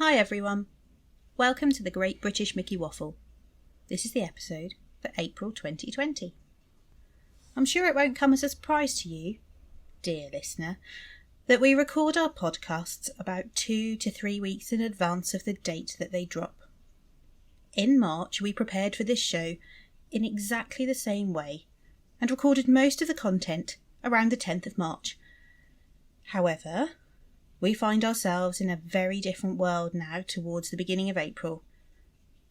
Hi everyone, welcome to the Great British Mickey Waffle. This is the episode for April 2020. I'm sure it won't come as a surprise to you, dear listener, that we record our podcasts about 2 to 3 weeks in advance of the date that they drop. In March we prepared for this show in exactly the same way and recorded most of the content around the 10th of March. However, we find ourselves in a very different world now towards the beginning of April,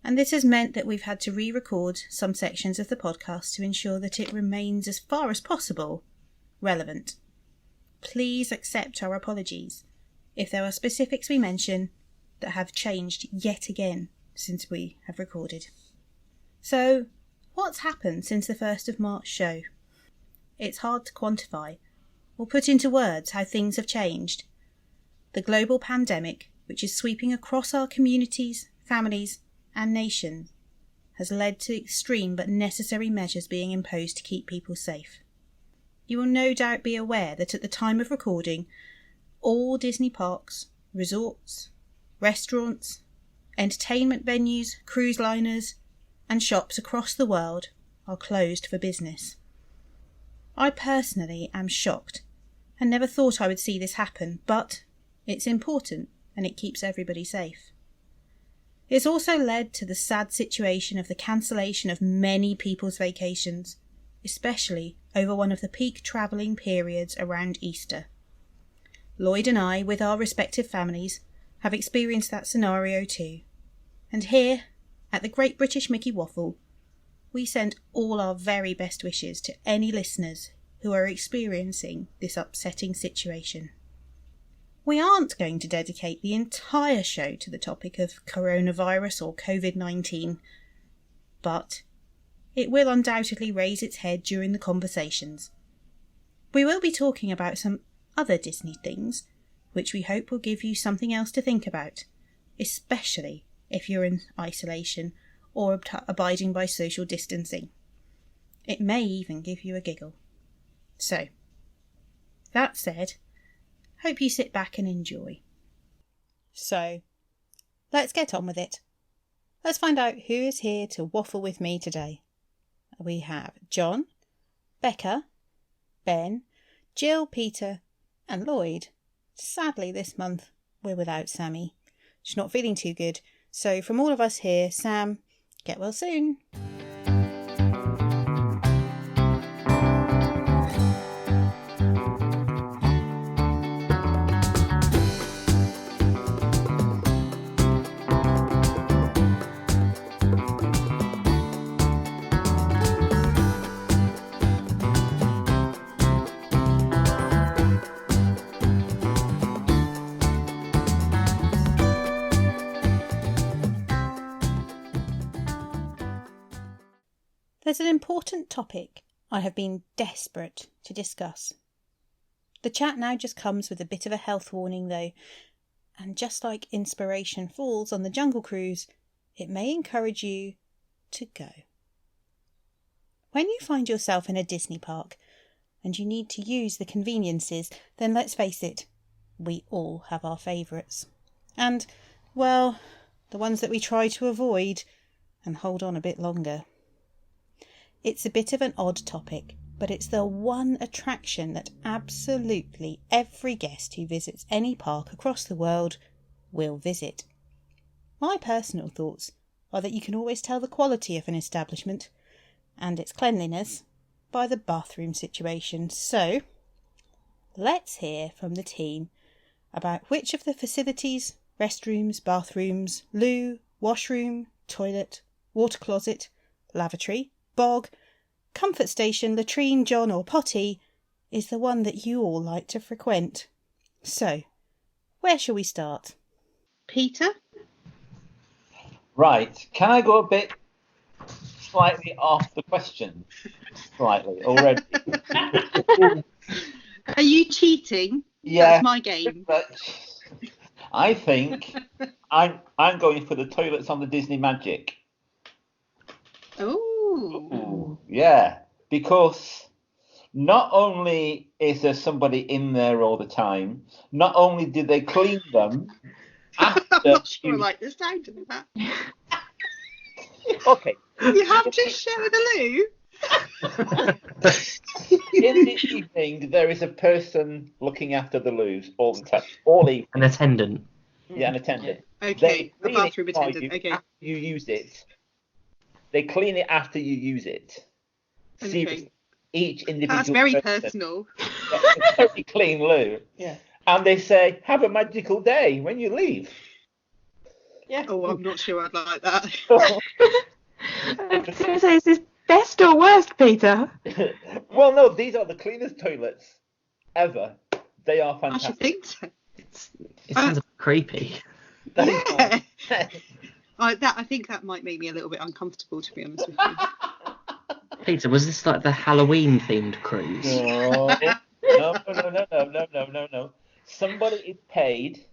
and this has meant that we've had to re-record some sections of the podcast to ensure that it remains as far as possible relevant. Please accept our apologies if there are specifics we mention that have changed yet again since we have recorded. So, what's happened since the 1st of March show? It's hard to quantify or put into words how things have changed. The global pandemic, which is sweeping across our communities, families and nations, has led to extreme but necessary measures being imposed to keep people safe. You will no doubt be aware that at the time of recording, all Disney parks, resorts, restaurants, entertainment venues, cruise liners and shops across the world are closed for business. I personally am shocked and never thought I would see this happen, but it's important and it keeps everybody safe. It's also led to the sad situation of the cancellation of many people's vacations, especially over one of the peak travelling periods around Easter. Lloyd and I, with our respective families, have experienced that scenario too. And here, at the Great British Mickey Waffle, we send all our very best wishes to any listeners who are experiencing this upsetting situation. We aren't going to dedicate the entire show to the topic of coronavirus or COVID-19, but it will undoubtedly raise its head during the conversations. We will be talking about some other Disney things, which we hope will give you something else to think about, especially if you're in isolation or abiding by social distancing. It may even give you a giggle. So, that said, hope you sit back and enjoy. So, let's get on with it. Let's find out who is here to waffle with me today. We have John, Becca, Ben, Jill, Peter and Lloyd. Sadly this month we're without Sammy. She's not feeling too good. So from all of us here, Sam, get well soon. There's an important topic I have been desperate to discuss. The chat now just comes with a bit of a health warning though, and just like Inspiration Falls on the Jungle Cruise, it may encourage you to go. When you find yourself in a Disney park and you need to use the conveniences, then let's face it, we all have our favourites. And, well, the ones that we try to avoid and hold on a bit longer. It's a bit of an odd topic, but it's the one attraction that absolutely every guest who visits any park across the world will visit. My personal thoughts are that you can always tell the quality of an establishment and its cleanliness by the bathroom situation. So, let's hear from the team about which of the facilities, restrooms, bathrooms, loo, washroom, toilet, water closet, lavatory, bog, comfort station, latrine, john or potty is the one that you all like to frequent. So, where shall we start? Peter? Right, can I go a bit slightly off the question? Slightly, already. Are you cheating? Yeah. That's my game. But I think I'm going for the toilets on the Disney Magic. Ooh. Yeah, because not only is there somebody in there all the time, not only do they clean them, I'm after not sure I you... like the sound of that. Okay. You have to share the loo? In the evening, there is a person looking after the loos all the time, all evening. An attendant. Yeah, an attendant. Okay, They a clean it bathroom for attendant. you Okay. after you use it. They clean it after you use it. Seriously, each individual That's very person personal. gets a totally clean loo. Yeah. And they say, have a magical day when you leave. Yeah. Oh, I'm not sure I'd like that. So is this best or worst, Peter? Well, no, these are the cleanest toilets ever. They are I should fantastic. think so. It sounds a bit creepy. Yeah. I think that might make me a little bit uncomfortable, to be honest with you. Peter, was this like the Halloween themed cruise? No. Somebody is paid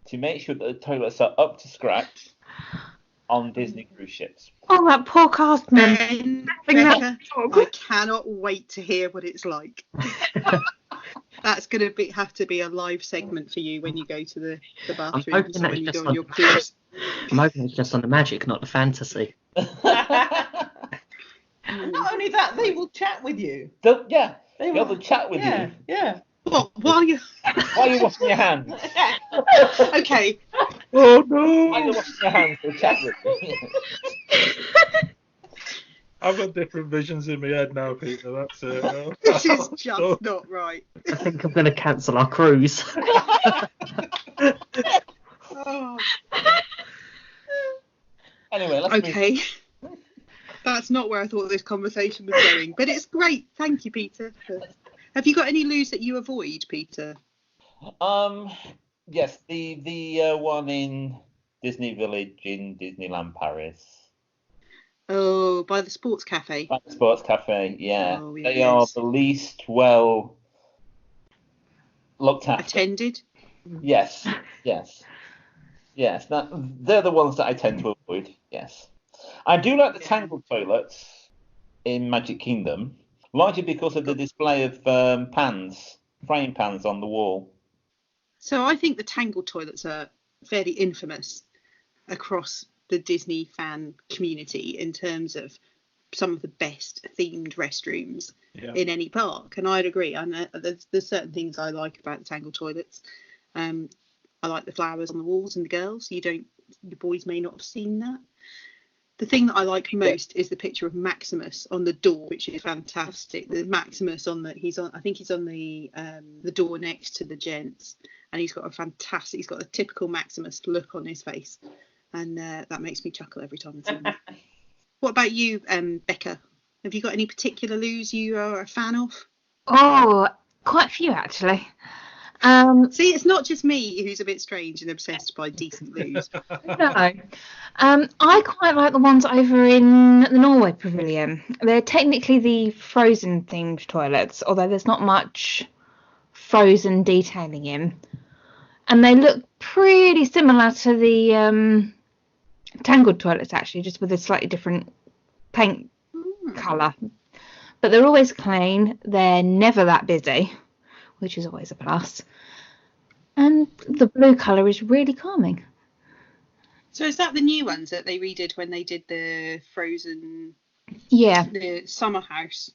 to make sure that the toilets are up to scratch on Disney cruise ships. Oh, that poor cast member. Becca, I cannot wait to hear what it's like. That's going to have to be a live segment for you when you go to the bathrooms hoping that when it's you just go on on your cruise. I'm hoping it's just on the magic, not the fantasy. Not only that, they will chat with you. They'll chat with you Yeah. What? While you? while you're washing your hands. Okay. Oh While you're no! washing your hands, they'll chat with you. I've got different visions in my head now, Peter. That's it. No. This is just not right. I think I'm going to cancel our cruise. Oh. Anyway, let's Okay. That's not where I thought this conversation was going, but it's great. Thank you, Peter. Have you got any loos that you avoid, Peter? Yes, the one in Disney Village in Disneyland Paris. Oh, by the sports cafe. By the Sports Cafe, yeah. Oh, They are yes. the least well looked after. Attended. Yes. They're the ones that I tend to avoid, yes. I do like the Tangled toilets in Magic Kingdom, largely because of the display of frying pans on the wall. So I think the Tangled toilets are fairly infamous across the Disney fan community in terms of some of the best themed restrooms in any park, and I'd agree. I know there's certain things I like about the Tangled toilets. I like the flowers on the walls and the girls. Your boys may not have seen that. The thing that I like most is the picture of Maximus on the door, which is fantastic. The Maximus I think he's on the door next to the gents, and he's got a typical Maximus look on his face, and that makes me chuckle every time I see him. What about you, Becca? Have you got any particular loos you are a fan of? Oh, quite a few actually. See, it's not just me who's a bit strange and obsessed by decent loos. No. I quite like the ones over in the Norway Pavilion. They're technically the Frozen themed toilets, although there's not much Frozen detailing in. And they look pretty similar to the Tangled toilets, actually, just with a slightly different paint colour. But they're always clean. They're never that busy, which is always a plus. And the blue colour is really calming. So is that the new ones that they redid when they did the Frozen, Yeah. the summer house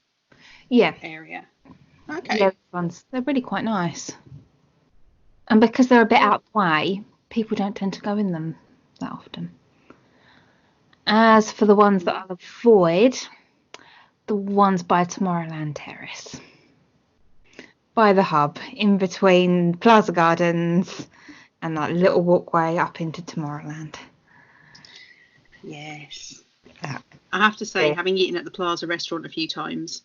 Yeah. area? Okay. Those ones, they're really quite nice. And because they're a bit out of the way, people don't tend to go in them that often. As for the ones that I'll avoid, the ones by Tomorrowland Terrace. By the hub, in between Plaza Gardens and that little walkway up into Tomorrowland. Yes. Yeah. I have to say, having eaten at the Plaza restaurant a few times,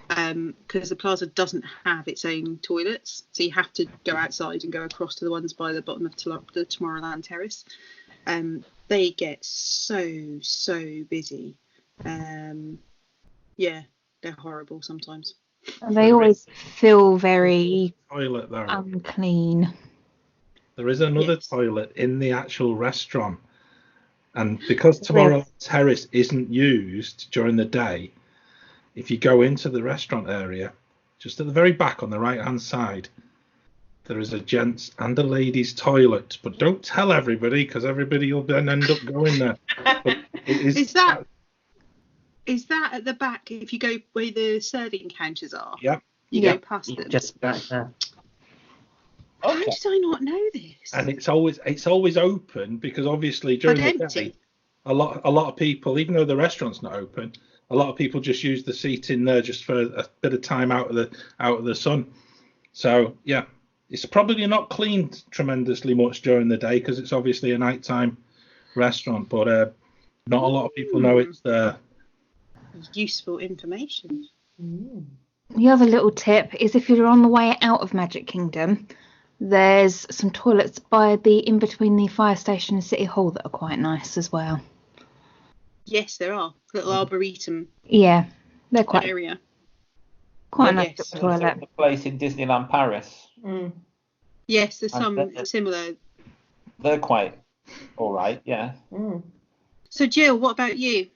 because the Plaza doesn't have its own toilets, so you have to go outside and go across to the ones by the bottom of the Tomorrowland Terrace. They get so busy. Yeah, they're horrible sometimes. And they always feel very Toilet there. unclean. There is another toilet in the actual restaurant, and because Tomorrowland Terrace isn't used during the day, if you go into the restaurant area, just at the very back on the right hand side, there is a gents and a ladies toilet, but don't tell everybody because everybody will then end up going there. But it Is that at the back? If you go where the serving counters are, Yeah. you Yeah. go past them. Just back there. How did I not know this? And it's always open because obviously during But the empty. day, a lot of people, even though the restaurant's not open, a lot of people just use the seat in there just for a bit of time out of the sun. So yeah, it's probably not cleaned tremendously much during the day because it's obviously a nighttime restaurant, but not a lot of people know it's there. Useful information. The other little tip is if you're on the way out of Magic Kingdom, there's some toilets in between the fire station and City Hall that are quite nice as well. Yes, there are. Little arboretum Yeah, they're quite area. a nice Yes. little toilet. The place in Disneyland Paris. Yes, there's some And similar. they're quite all right, yeah. So Jill, what about you?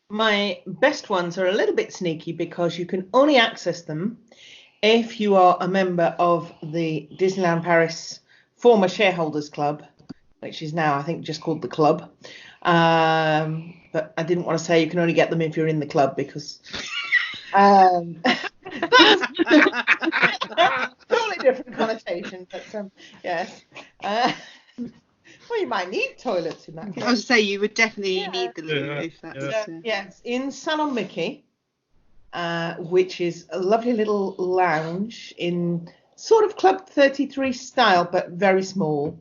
My best ones are a little bit sneaky because you can only access them if you are a member of the Disneyland Paris former shareholders club, which is now I think just called the club. But I didn't want to say you can only get them if you're in the club because totally different connotation. But yes. Well, you might need toilets in that case. I was say you would definitely need the loo if that's. Yes, in Salon Mickey, which is a lovely little lounge in sort of Club 33 style, but very small.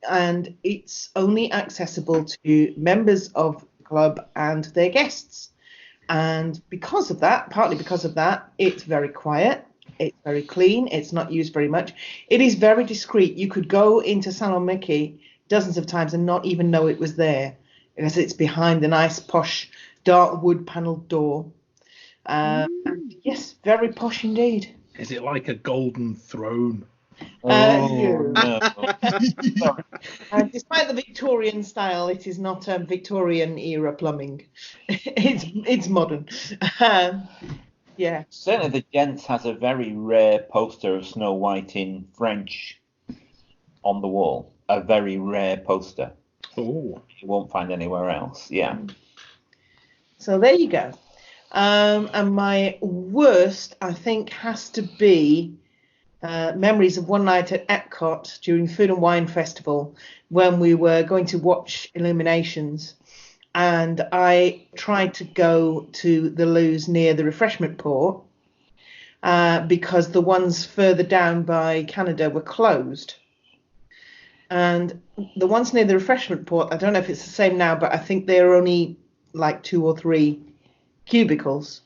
And it's only accessible to members of the club and their guests. And because of that, partly because of that, it's very quiet. It's very clean. It's not used very much. It is very discreet. You could go into Salon Mickey dozens of times and not even know it was there because it's behind the nice posh dark wood panelled door. And yes, very posh indeed. Is it like a golden throne? No. And despite the Victorian style, it is not Victorian era plumbing. It's modern. Yeah. Certainly the gents has a very rare poster of Snow White in French on the wall. A very rare poster. Oh. You won't find anywhere else. Yeah. So there you go. And my worst, I think, has to be memories of one night at Epcot during Food and Wine Festival when we were going to watch Illuminations. And I tried to go to the loos near the refreshment port because the ones further down by Canada were closed. And the ones near the refreshment port, I don't know if it's the same now, but I think they're only like 2 or 3 cubicles.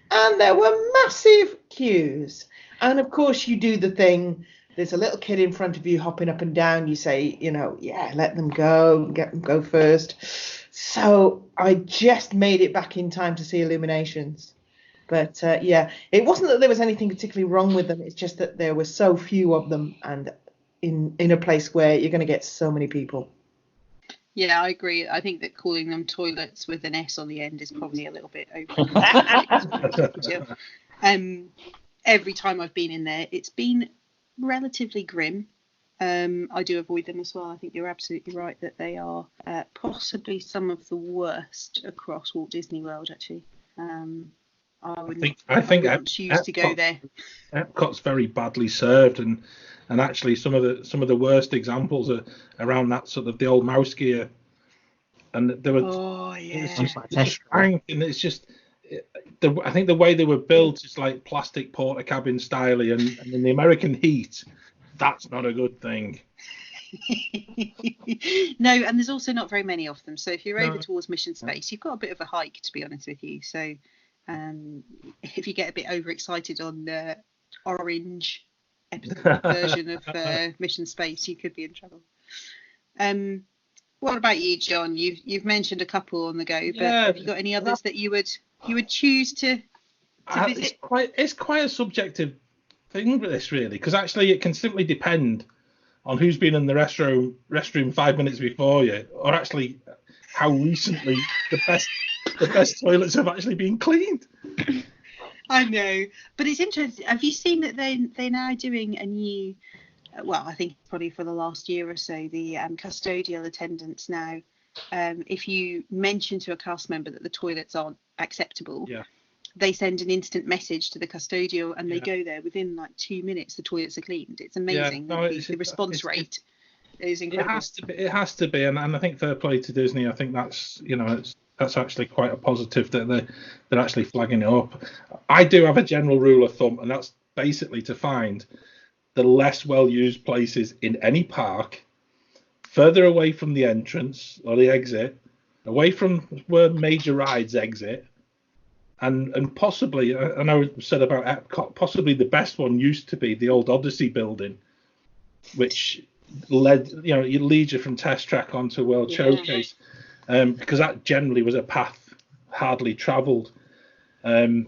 And there were massive queues. And of course, you do the thing. There's a little kid in front of you hopping up and down. You say, yeah, let them go, get them go first. So I just made it back in time to see Illuminations. But yeah, it wasn't that there was anything particularly wrong with them. It's just that there were so few of them and in a place where you're going to get so many people. Yeah, I agree. I think that calling them toilets with an S on the end is probably a little bit over. Every time I've been in there, it's been relatively grim. I do avoid them as well. I think you're absolutely right that they are possibly some of the worst across Walt Disney World, actually. I think I choose to go there. Epcot's very badly served, and actually some of the worst examples are around that sort of the old mouse gear, and there were. Oh yeah. And it's just. I think the way they were built is like plastic porta cabin style, and in the American heat, that's not a good thing. No, and there's also not very many of them. So if you're over towards Mission Space, you've got a bit of a hike, to be honest with you. So if you get a bit overexcited on the orange version of Mission Space, you could be in trouble. What about you, John? You've mentioned a couple on the go, but have you got any others that you would choose to visit? It's quite a subjective thing with this, really, because actually it can simply depend on who's been in the restroom 5 minutes before you, or actually how recently the best toilets have actually been cleaned. I know, but it's interesting. Have you seen that they're now doing a new well, I think probably for the last year or so, the custodial attendants now, if you mention to a cast member that the toilets aren't acceptable, Yeah. they send an instant message to the custodial, and they Yeah. go there within like 2 minutes. The toilets are cleaned. It's amazing. Yeah, no, the response rate is It incredible. has to be, and I think fair play to Disney. I think that's that's actually quite a positive that they're actually flagging it up. I do have a general rule of thumb, and that's basically to find the less well-used places in any park, further away from the entrance or the exit, away from where major rides exit, and possibly, I know it was said about Epcot, possibly the best one used to be the old Odyssey building, which leads you from Test Track onto World Showcase, because that generally was a path hardly travelled. In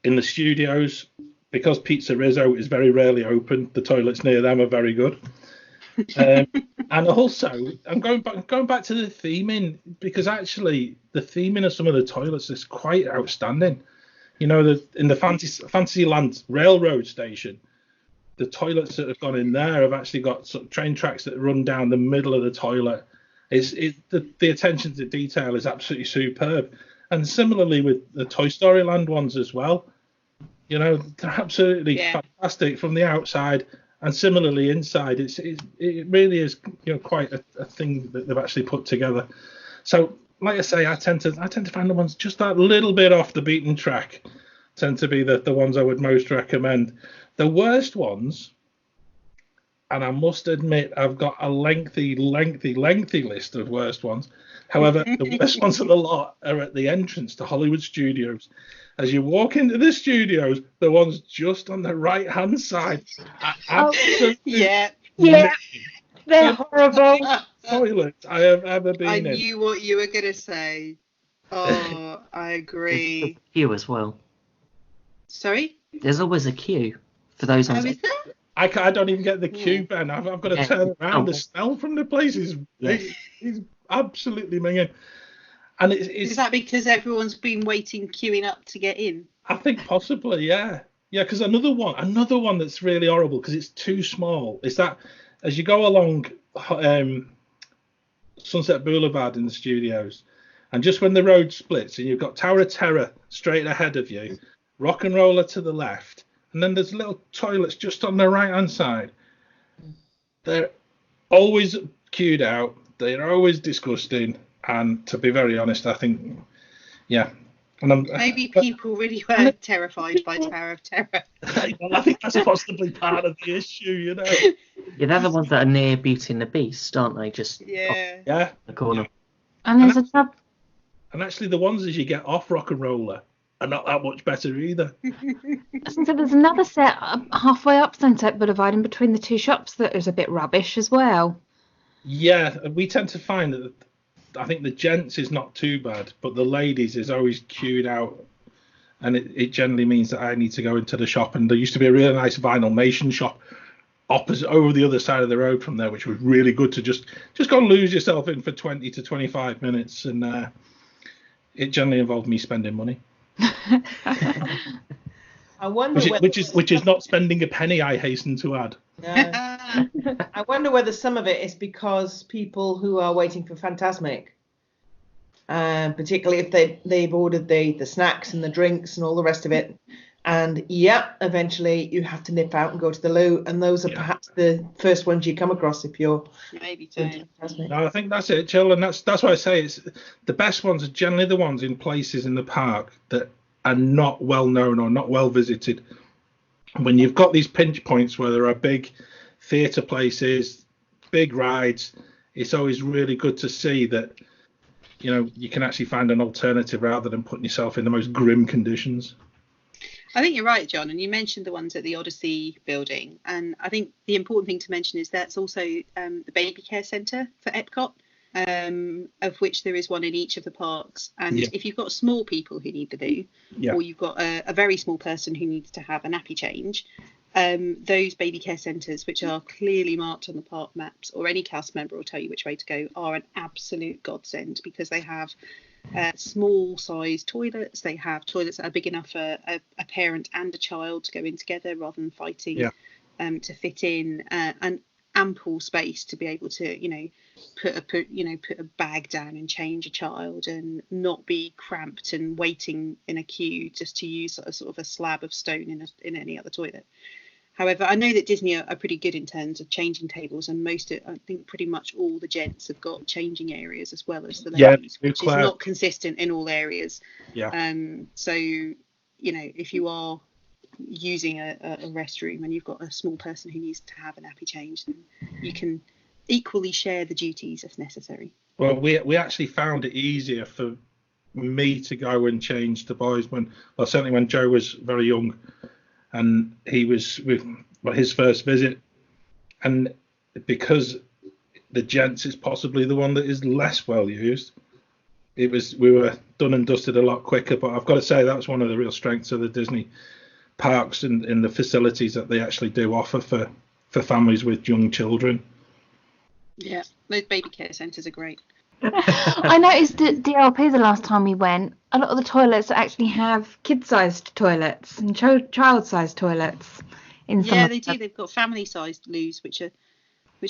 the studios, because Pizza Rizzo is very rarely open, the toilets near them are very good. And also, I'm going back to the theming, because actually the theming of some of the toilets is quite outstanding. In the Fantasyland Railroad station, the toilets that have gone in there have actually got sort of train tracks that run down the middle of the toilet. The attention to detail is absolutely superb. And similarly with the Toy Story Land ones as well. They're absolutely fantastic from the outside, and similarly inside. It really is quite a thing that they've actually put together. So, like I say, I tend to find the ones just that little bit off the beaten track tend to be the ones I would most recommend. The worst ones, and I must admit I've got a lengthy list of worst ones. However, the worst ones of the lot are at the entrance to Hollywood Studios. As you walk into the studios, the ones just on the right-hand side are absolutely they're horrible. toilets I have ever been in. I knew what you were going to say. Oh, I agree. There's a queue as well. Sorry? There's always a queue for those ones. Oh, is there? I don't even get the queue, Ben. I've got to turn around. The smell from the place is absolutely minging. And Is that because everyone's been queuing up to get in? I think possibly, yeah. Yeah, because another one that's really horrible because it's too small is that as you go along Sunset Boulevard in the studios, and just when the road splits and you've got Tower of Terror straight ahead of you, Rock and Roller to the left, and then there's little toilets just on the right-hand side. They're always queued out. They're always disgusting. And to be very honest, I think, maybe people really were terrified by Tower of Terror. I think that's possibly part of the issue, Yeah, they're the ones that are near Beauty and the Beast, aren't they? Just off the corner. And there's a tab. And actually, the ones as you get off Rock and Roller are not that much better either. So there's another set halfway up Sunset Boulevard in between the two shops that is a bit rubbish as well. Yeah, we tend to find that. I think the gents is not too bad, but the ladies is always queued out, and it generally means that I need to go into the shop. And there used to be a really nice Vinyl Nation shop opposite over the other side of the road from there, which was really good to just go and lose yourself in for 20 to 25 minutes, and it generally involved me spending money. I wonder which is not spending a penny, I hasten to add. I wonder whether some of it is because people who are waiting for Fantasmic, particularly if they've ordered the snacks and the drinks and all the rest of it, and eventually you have to nip out and go to the loo, and those are perhaps the first ones you come across if you're maybe too. No, I think that's it, Jill, and that's why I say it's the best ones are generally the ones in places in the park that are not well known or not well visited. When you've got these pinch points where there are big theatre places, big rides, it's always really good to see that you can actually find an alternative rather than putting yourself in the most grim conditions. I think you're right, John, and you mentioned the ones at the Odyssey building, and I think the important thing to mention is that's also the baby care centre for Epcot, of which there is one in each of the parks. And if you've got small people who need the loo, or you've got a very small person who needs to have a nappy change, those baby care centres, which are clearly marked on the park maps, or any cast member will tell you which way to go, are an absolute godsend, because they have small size toilets. They have toilets that are big enough for a parent and a child to go in together rather than fighting. to fit in an ample space to be able to, put a bag down and change a child and not be cramped and waiting in a queue just to use a sort of a slab of stone in any other toilet. However, I know that Disney are pretty good in terms of changing tables, and I think pretty much all the gents have got changing areas as well as the ladies, which is not consistent in all areas. Yeah. So, if you are using a restroom and you've got a small person who needs to have a nappy change, then you can equally share the duties if necessary. Well, we actually found it easier for me to go and change the boys certainly when Joe was very young, and he was with his first visit, and because the gents is possibly the one that is less well used, we were done and dusted a lot quicker. But I've got to say that's one of the real strengths of the Disney parks and the facilities that they actually do offer for families with young children. Yeah, those baby care centres are great. I noticed at DLP the last time we went, a lot of the toilets actually have kid-sized toilets and child-sized toilets. Yeah, they do. They've got family-sized loos, which are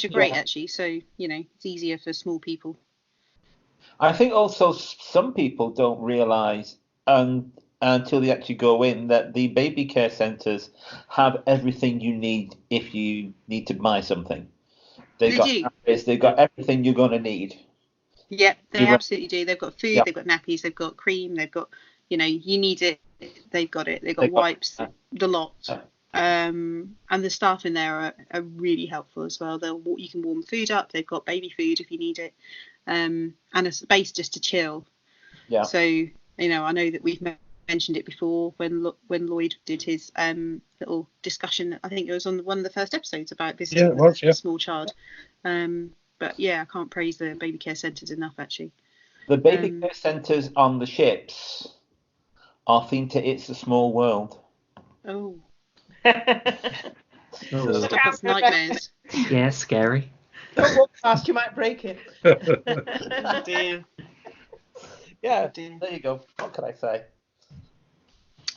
great actually. So it's easier for small people. I think also some people don't realise until they actually go in that the baby care centres have everything you need if you need to buy something. They've got everything you're going to need. Yeah, they absolutely do. They've got food, they've got nappies, they've got cream, they've got, you need it, they've got it. They've got wipes, the lot. And the staff in there are really helpful as well. You can warm food up. They've got baby food if you need it, and a space just to chill. Yeah. So I know that we've mentioned it before when Lloyd did his little discussion. I think it was on one of the first episodes about visiting a small child. But yeah, I can't praise the baby care centres enough actually. The baby care centres on the ships are themed to It's a Small World. Oh. That's nightmares. Yeah, scary. Don't walk fast, you might break it. Oh dear. Yeah, there you go. What can I say?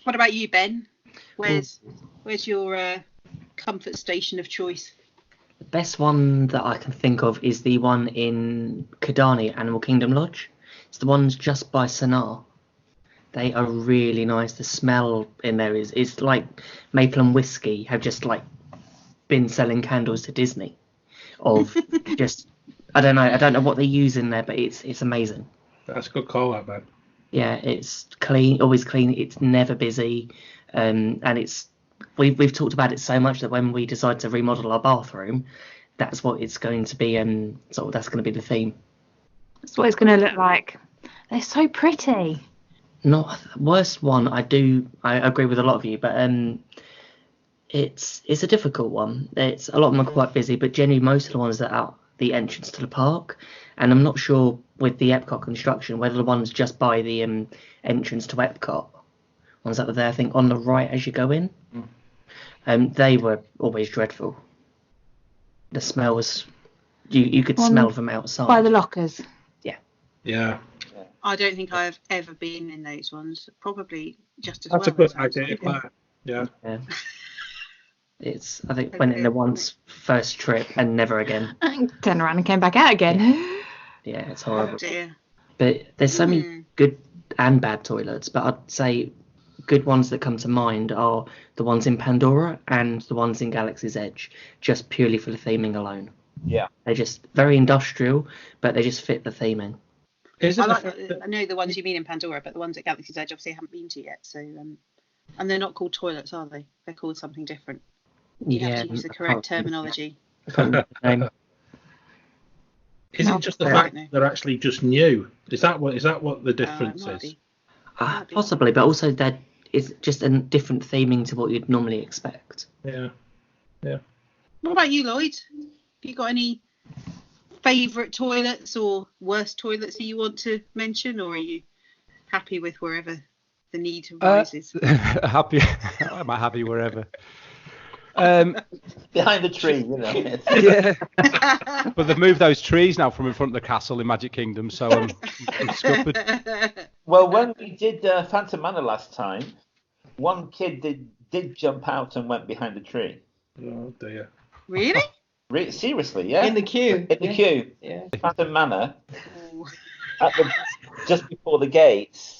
What about you, Ben? Where's your comfort station of choice? The best one that I can think of is the one in Kidani, Animal Kingdom Lodge. It's the ones just by Sanaa. They are really nice. The smell in there is like Maple and Whiskey have just like been selling candles to Disney. Of just I don't know what they use in there, but it's amazing. That's a good call out, man. Yeah, it's clean, always clean. It's never busy, and it's we've talked about it so much that when we decide to remodel our bathroom, that's what it's going to be, so that's going to be the theme. That's what it's going to look like. They're so pretty. Not worst one. I agree with a lot of you, but it's a difficult one. It's a lot of them are quite busy, but generally most of the ones that are the entrance to the park, and I'm not sure with the Epcot construction whether the ones just by the entrance to Epcot, ones that were there, I think on the right as you go in, they were always dreadful. The smell was you could smell from outside by the lockers. Yeah. I don't think I've ever been in those ones. Probably just as That's well. a good idea, Claire. Yeah. I think went in the once first trip and never again. Turned around and came back out again. Yeah, it's horrible. Oh dear. But there's so many good and bad toilets, but I'd say good ones that come to mind are the ones in Pandora and the ones in Galaxy's Edge, just purely for the theming alone. Yeah. They're just very industrial, but they just fit the theming. I know the ones you mean in Pandora, but the ones at Galaxy's Edge obviously I haven't been to yet. So, and they're not called toilets, are they? They're called something different. You have to use the correct terminology. Is it just the fact that they're actually just new? Is that what the difference is? Possibly, but also that is just a different theming to what you'd normally expect. Yeah. What about you, Lloyd? Have you got any favourite toilets or worst toilets that you want to mention, or are you happy with wherever the need arises? Happy. I'm happy wherever. Behind the tree, Yeah. But they've moved those trees now from in front of the castle in Magic Kingdom, so I'm scuppered. Well, when we did Phantom Manor last time, one kid did jump out and went behind the tree. Oh dear. Really? Seriously, yeah. In the queue. In the queue. Yeah. Phantom Manor, Oh. just before the gates.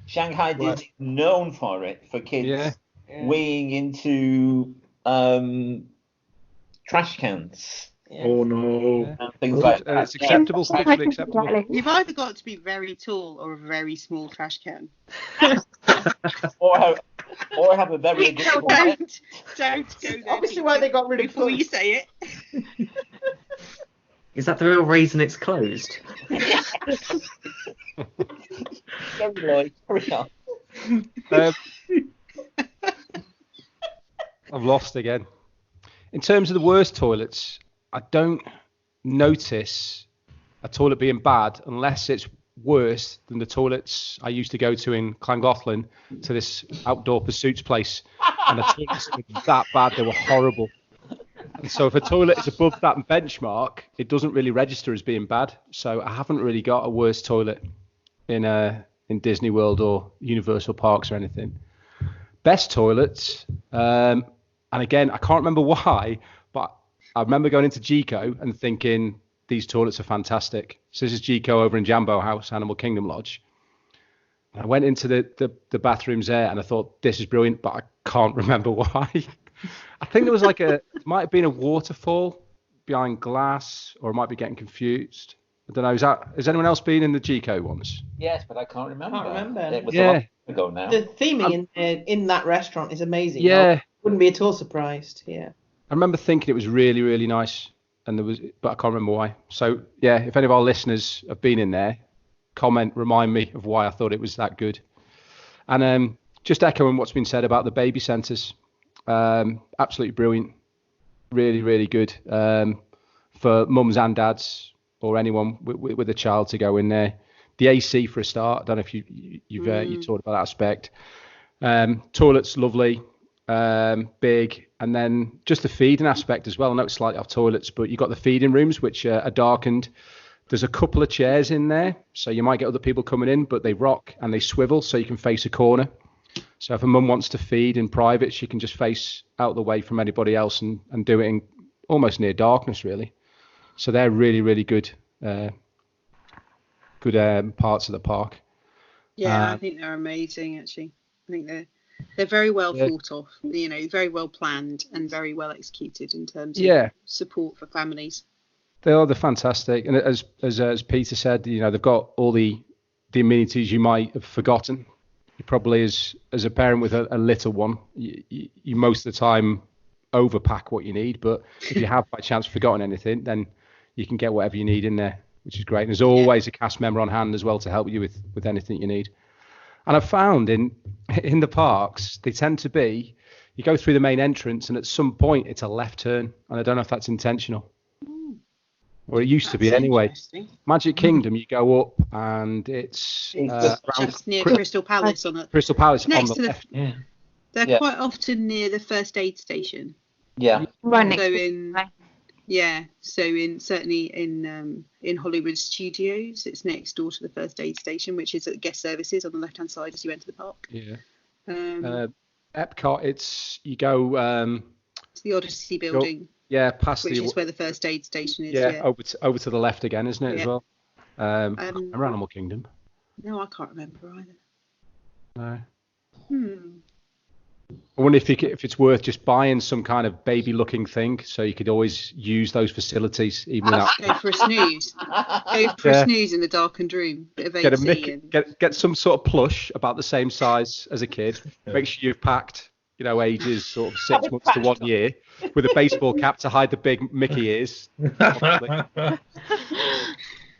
Shanghai Right. Disney is known for it, for kids Yeah. weeing into trash cans Yeah. Oh no. and things like that. It's acceptable, sexually acceptable. You've either got to be very tall or a very small trash can. Or have a very agreeable Don't go there. Obviously why they got rid of before puss. you say it. Is that the real reason it's closed? Carry on. I've lost again. In terms of the worst toilets, I don't notice a toilet being bad unless it's worse than the toilets I used to go to in Llangollen, to this outdoor pursuits place, and the toilets were that bad. They were horrible. And so if a toilet is above that benchmark, it doesn't really register as being bad. So I haven't really got a worse toilet in Disney World or Universal Parks or anything. Best toilets, and again, I can't remember why, but I remember going into Gico and thinking these toilets are fantastic. So this is Gico over in Jambo House, Animal Kingdom Lodge. I went into the bathrooms there and I thought, this is brilliant, but I can't remember why. I think there was it might have been a waterfall behind glass, or I might be getting confused. I don't know. Has anyone else been in the Gico ones? Yes, but I can't remember. Can't remember. It was a long time ago now. The theming in that restaurant is amazing. Yeah. I wouldn't be at all surprised. Yeah. I remember thinking it was really, really nice, but I can't remember why. So yeah, if any of our listeners have been in there, remind me of why I thought it was that good. And just echoing what's been said about the baby centres, absolutely brilliant, really, really good for mums and dads or anyone with a child to go in there. The AC for a start. I don't know if you've talked about that aspect. Toilets lovely, big, and then just the feeding aspect as well. I know it's slightly off toilets, but you've got the feeding rooms which are darkened. There's a couple of chairs in there, so you might get other people coming in, but they rock and they swivel so you can face a corner. So if a mum wants to feed in private, she can just face out the way from anybody else and do it in almost near darkness, really. So they're really, really good parts of the park. Yeah, I think they're amazing, actually. I think they're very well thought of, very well planned and very well executed in terms of support for families. They're fantastic. And as Peter said, they've got all the amenities you might have forgotten. You probably, as a parent with a little one, you most of the time overpack what you need. But if you have by chance forgotten anything, then you can get whatever you need in there, which is great. And there's always a cast member on hand as well to help you with anything you need. And I've found in the parks, they tend to be, you go through the main entrance and at some point it's a left turn. And I don't know if that's intentional. Or it used to be anyway. Magic Kingdom, you go up and it's just near Crystal Palace on it. Crystal Palace next on to the left. They're quite often near the first aid station. Yeah. Right next certainly in Hollywood Studios, it's next door to the first aid station, which is at guest services on the left hand side as you enter the park. Yeah. Epcot, you go. It's the Odyssey building. Past which is where the first aid station is. Yeah, over to the left again, isn't it, as well? Around Animal Kingdom. No, I can't remember either. No. I wonder if it's worth just buying some kind of baby-looking thing, so you could always use those facilities, even without. Go for a snooze. Go for a snooze in the darkened room. Bit of AC get some sort of plush about the same size as a kid. Make sure you've packed, ages sort of 6 months to 1 year, with a baseball cap to hide the big Mickey ears.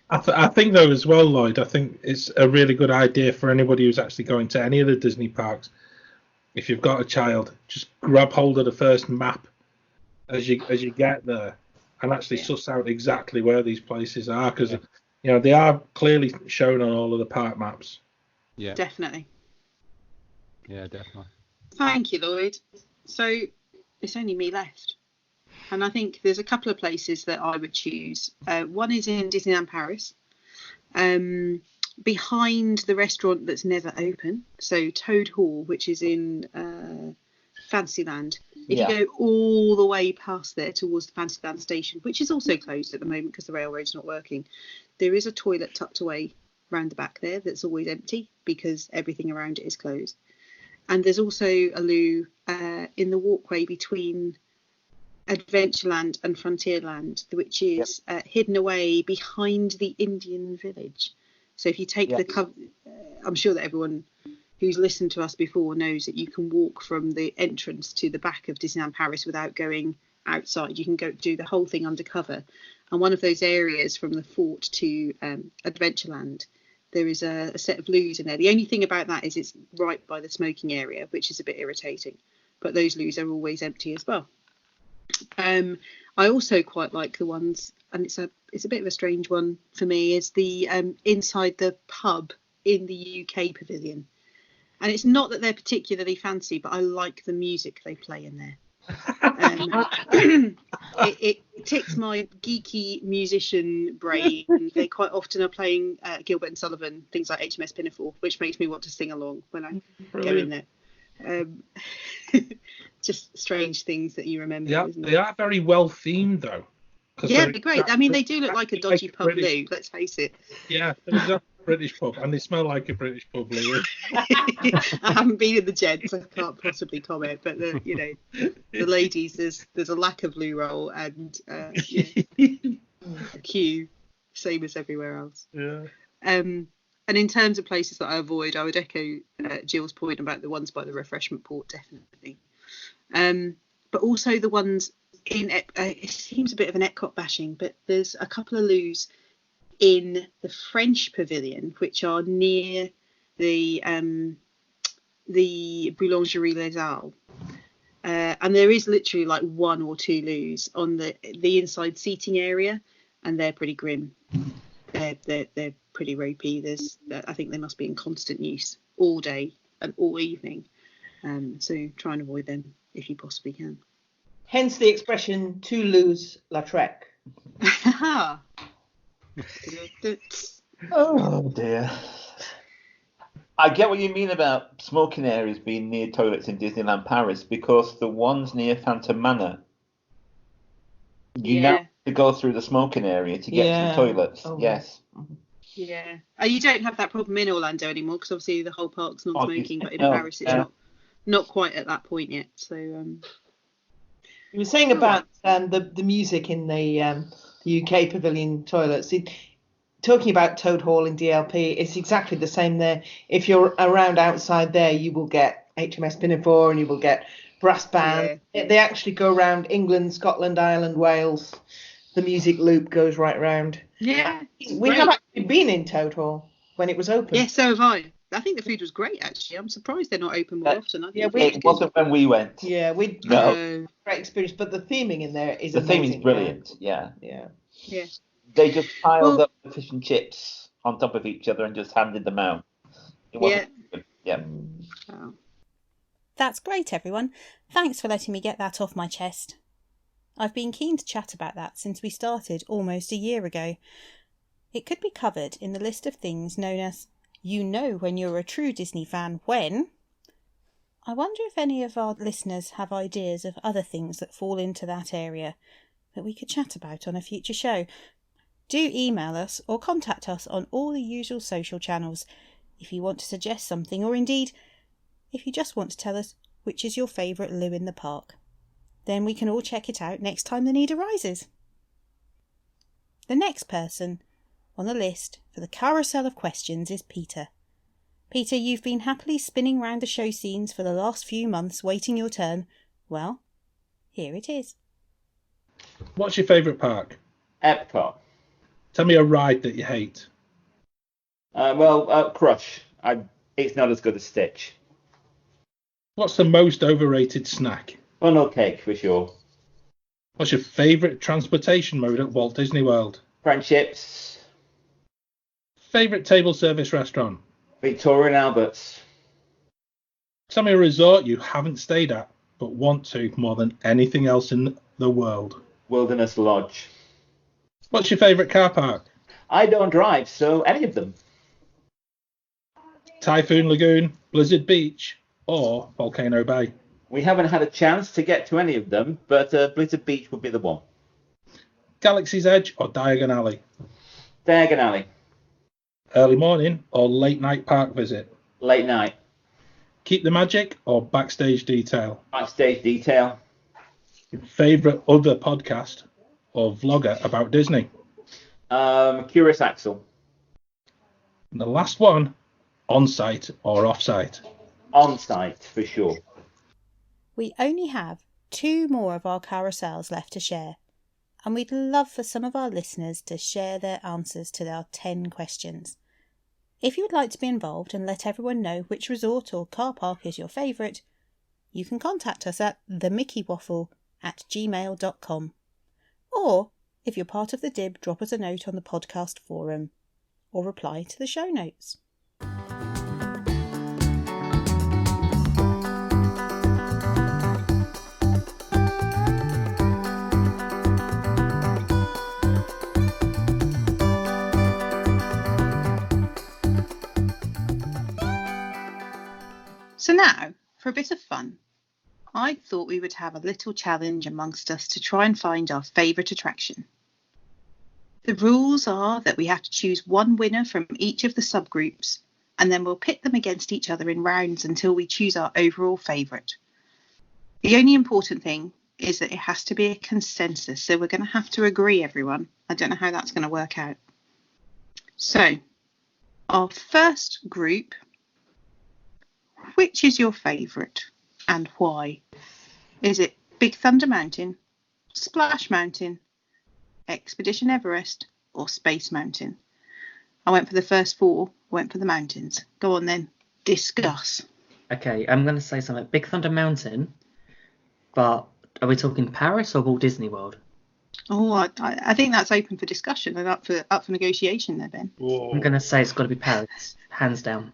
I think though as well, Lloyd, I think it's a really good idea for anybody who's actually going to any of the Disney parks. If you've got a child, just grab hold of the first map as you get there and actually suss out exactly where these places are, because they are clearly shown on all of the park maps. Yeah, definitely. Yeah, definitely. Thank you, Lloyd. So it's only me left, and I think there's a couple of places that I would choose. One is in Disneyland Paris, behind the restaurant that's never open. So Toad Hall, which is in Fantasyland, If you go all the way past there towards the Fantasyland station, which is also closed at the moment because the railroad's not working, there is a toilet tucked away round the back there that's always empty because everything around it is closed. And there's also a loo in the walkway between Adventureland and Frontierland, which is hidden away behind the Indian village. So if you take the cover, I'm sure that everyone who's listened to us before knows that you can walk from the entrance to the back of Disneyland Paris without going outside. You can go do the whole thing undercover. And one of those areas from the fort to Adventureland, there is a set of loos in there. The only thing about that is it's right by the smoking area, which is a bit irritating. But those loos are always empty as well. I also quite like the ones, and it's a bit of a strange one for me, is the inside the pub in the UK pavilion. And it's not that they're particularly fancy, but I like the music they play in there. It ticks my geeky musician brain. They quite often are playing Gilbert and Sullivan, things like HMS Pinafore, which makes me want to sing along when I go in there. Just strange things that you remember. Yeah, isn't they are very well themed though. Yeah, they're great. I mean, they do look like a dodgy pub loo, let's face it. Yeah, they're exactly a British pub, and they smell like a British pub loo. I haven't been in the gents, so I can't possibly comment. But the ladies, there's a lack of loo roll and a queue, same as everywhere else. Yeah. And in terms of places that I avoid, I would echo Jill's point about the ones by the refreshment port, definitely. But also the ones in it seems a bit of an Epcot bashing, but there's a couple of loos in the French pavilion which are near the Boulangerie Les Halles, and there is literally like one or two loos on the inside seating area, and they're pretty grim. They're pretty ropey. I think they must be in constant use all day and all evening, so try and avoid them if you possibly can. Hence the expression "to lose Lautrec." Oh dear. I get what you mean about smoking areas being near toilets in Disneyland Paris, because the ones near Phantom Manor, you now have to go through the smoking area to get to the toilets. Oh. Yes. Yeah. You don't have that problem in Orlando anymore because obviously the whole park's non-smoking, but in Paris it's not quite at that point yet. So you were saying about the music in the UK pavilion toilets. Talking about Toad Hall in DLP, it's exactly the same there. If you're around outside there, you will get HMS Pinafore and you will get brass band. Yeah. They actually go around England, Scotland, Ireland, Wales. The music loop goes right around. Yeah. We have actually been in Toad Hall when it was open. Yeah, so have I. I think the food was great, actually. I'm surprised they're not open more often. It wasn't when we went. Yeah, we had a great experience, but the theming in there is amazing. The theming is brilliant. Yeah. They just piled up the fish and chips on top of each other and just handed them out. It wasn't good. Yeah. Oh. That's great, everyone. Thanks for letting me get that off my chest. I've been keen to chat about that since we started almost a year ago. It could be covered in the list of things known as "You know when you're a true Disney fan when." I wonder if any of our listeners have ideas of other things that fall into that area that we could chat about on a future show. Do email us or contact us on all the usual social channels if you want to suggest something, or indeed if you just want to tell us which is your favourite loo in the park. Then we can all check it out next time the need arises. The next person on the list for the carousel of questions is Peter. Peter, you've been happily spinning round the show scenes for the last few months waiting your turn. Well, here it is. What's your favourite park? Epcot. Tell me a ride that you hate. Crush. It's not as good as Stitch. What's the most overrated snack? Funnel cake, for sure. What's your favourite transportation mode at Walt Disney World? Friendships. Favourite table service restaurant? Victoria and Albert's. Tell me a resort you haven't stayed at but want to more than anything else in the world. Wilderness Lodge. What's your favourite car park? I don't drive, so any of them. Typhoon Lagoon, Blizzard Beach, or Volcano Bay? We haven't had a chance to get to any of them, but Blizzard Beach would be the one. Galaxy's Edge or Diagon Alley? Diagon Alley. Early morning or late night park visit? Late night. Keep the Magic or Backstage Detail? Backstage Detail. Favourite other podcast or vlogger about Disney? Curious Axel. And the last one, on-site or off-site? On-site, for sure. We only have 2 more of our carousels left to share, and we'd love for some of our listeners to share their answers to our 10 questions. If you would like to be involved and let everyone know which resort or car park is your favourite, you can contact us at themickeywaffle@gmail.com. Or, if you're part of the DIB, drop us a note on the podcast forum, or reply to the show notes. So now, for a bit of fun, I thought we would have a little challenge amongst us to try and find our favourite attraction. The rules are that we have to choose one winner from each of the subgroups, and then we'll pit them against each other in rounds until we choose our overall favourite. The only important thing is that it has to be a consensus, so we're going to have to agree, everyone. I don't know how that's going to work out. So, our first group, which is your favourite and why? Is it Big Thunder Mountain, Splash Mountain, Expedition Everest, or Space Mountain? I went for the first 4, went for the mountains. Go on then, discuss. Okay, I'm going to say something. Big Thunder Mountain, but are we talking Paris or Walt Disney World? Oh, I think that's open for discussion and up for negotiation there, Ben. Whoa. I'm going to say it's got to be Paris, hands down.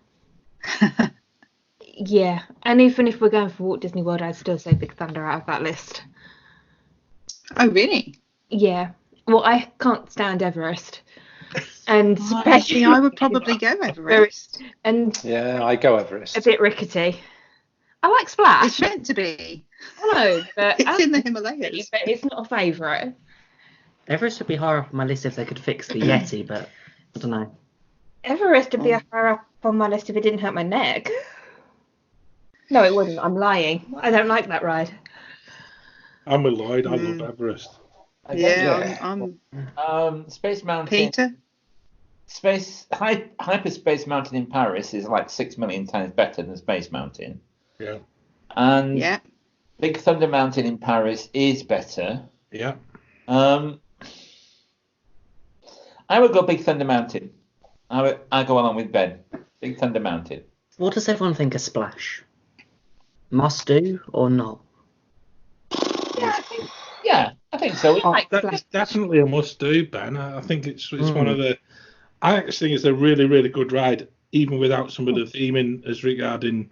Yeah, and even if we're going for Walt Disney World, I'd still say Big Thunder out of that list. Oh, really? Yeah. Well, I can't stand Everest. And Actually, I would probably go Everest. And Yeah, I go Everest. a bit rickety. I like Splash. It's meant to be. I know, but It's in the Himalayas. but it's not a favourite. Everest would be higher up on my list if they could fix the Yeti, but I don't know. Everest would be higher up on my list if it didn't hurt my neck. No, it wouldn't. I'm lying. I don't like that ride. I'm with Lloyd. I love Everest. Yeah, I'm Space Mountain. Peter. Hyperspace Mountain in Paris is like 6 million times better than Space Mountain. Yeah. And Yeah. Big Thunder Mountain in Paris is better. Yeah. I would go Big Thunder Mountain. I go along with Ben. Big Thunder Mountain. What does everyone think of Splash? Must do or not? Yeah, I think so. That's definitely a must-do, Ben. I think it's one of the. I actually think it's a really, really good ride, even without some of the theming as regarding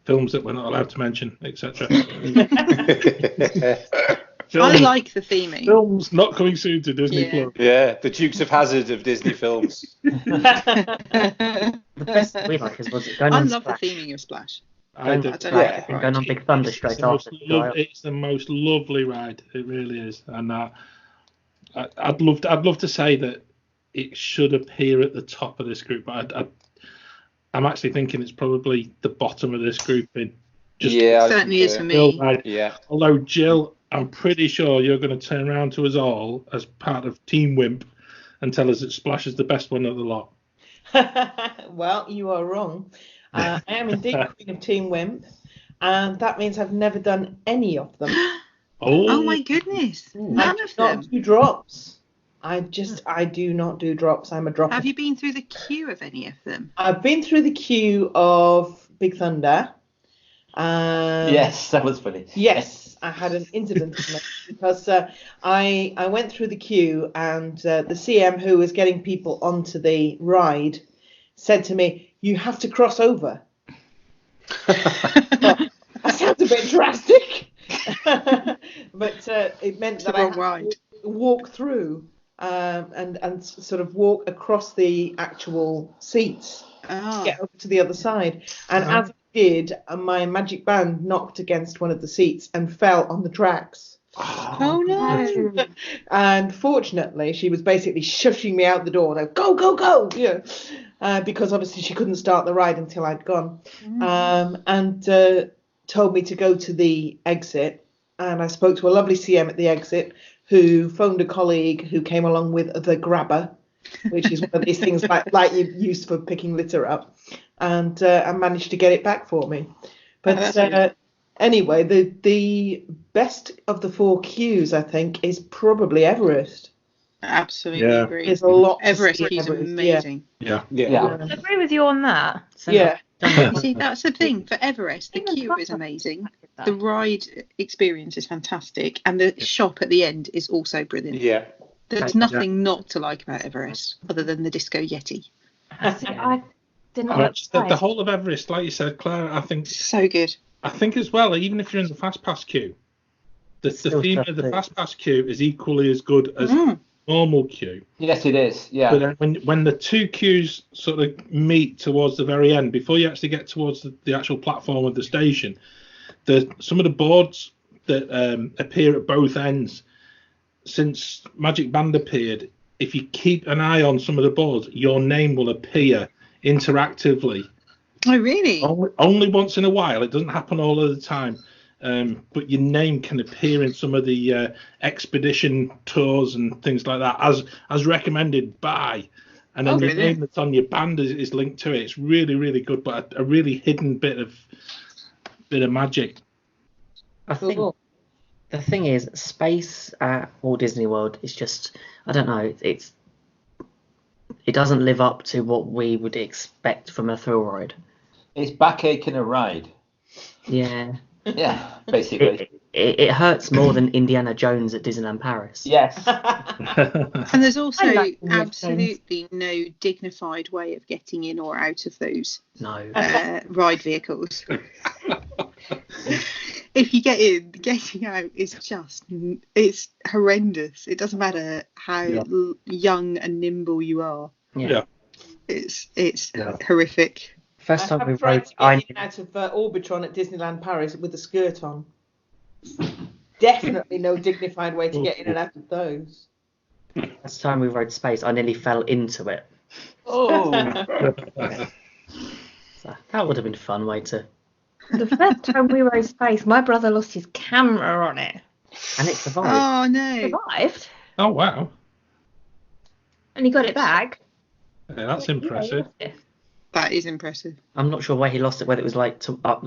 films that we're not allowed to mention, etc. I like the theming. Films not coming soon to Disney Plus. Yeah, the Dukes of Hazzard of Disney films. The best we like is going I on love Splash. the theming of Splash. I do. I don't like it. Going on Big Thunder straight after. It's the most lovely ride. It really is, and I'd love to say that it should appear at the top of this group, but I'm actually thinking it's probably the bottom of this grouping. Yeah, It certainly is for me. Yeah. Although Jill, I'm pretty sure you're going to turn around to us all as part of Team Wimp and tell us that Splash is the best one of the lot. Well, you are wrong. I am indeed queen of Team Wimp, and that means I've never done any of them. Oh my goodness. None I of do them. not do drops. I do not do drops. I'm a dropper. Have you been through the queue of any of them? I've been through the queue of Big Thunder. Yes, that was funny. Yes, I had an incident because I went through the queue and the CM who was getting people onto the ride said to me, "You have to cross over." That sounds a bit drastic, but it meant that I had to walk through and sort of walk across the actual seats to get over to the other side. And as I did, and my magic band knocked against one of the seats and fell on the tracks. Oh no! And fortunately, she was basically shushing me out the door. Like, go, go, go! Because obviously she couldn't start the ride until I'd gone. And told me to go to the exit. And I spoke to a lovely CM at the exit who phoned a colleague who came along with the grabber, which is one of these things like you use for picking litter up, and managed to get it back for me. But anyway, the best of the 4 queues, I think, is probably Everest. Absolutely agree. There's a lot. Everest queues are amazing. Yeah. I agree with you on that. So, Yeah. You see, that's the thing for Everest. The queue is amazing. The ride experience is fantastic, and the shop at the end is also brilliant. Yeah. There's nothing not to like about Everest other than the Disco Yeti. I didn't But the whole of Everest, like you said, Claire, I think So good. I think as well, even if you're in the fast pass queue, the theme of the fast pass queue is equally as good as normal queue. Yes, it is. Yeah. But then when the 2 queues sort of meet towards the very end, before you actually get towards the actual platform of the station, some of the boards that appear at both ends, since Magic Band appeared, if you keep an eye on some of the boards, your name will appear interactively. Oh, really? Only once in a while. It doesn't happen all of the time. But your name can appear in some of the expedition tours and things like that, as recommended by. And then your name that's on your band is linked to it. It's really, really good, but a really hidden bit of magic. I think the thing is, space at Walt Disney World is just, I don't know, it doesn't live up to what we would expect from a thrill ride. It's backache in a ride. Yeah. Yeah, basically. It hurts more than Indiana Jones at Disneyland Paris. Yes. And there's also like absolutely no dignified way of getting in or out of those ride vehicles. If you get in, getting out is it's horrendous. It doesn't matter how young and nimble you are. Yeah. It's horrific. First time we I've tried rode, to get in out of Orbitron at Disneyland Paris with a skirt on. Definitely no dignified way to get in and out of those. First time we rode space, I nearly fell into it. Oh. So that would have been a fun way to. The first time we rode space, my brother lost his camera on it. And it survived. Oh no! Survived, Oh, wow. and he got it back. Yeah, that's impressive. That is impressive. I'm not sure where he lost it, whether it was like up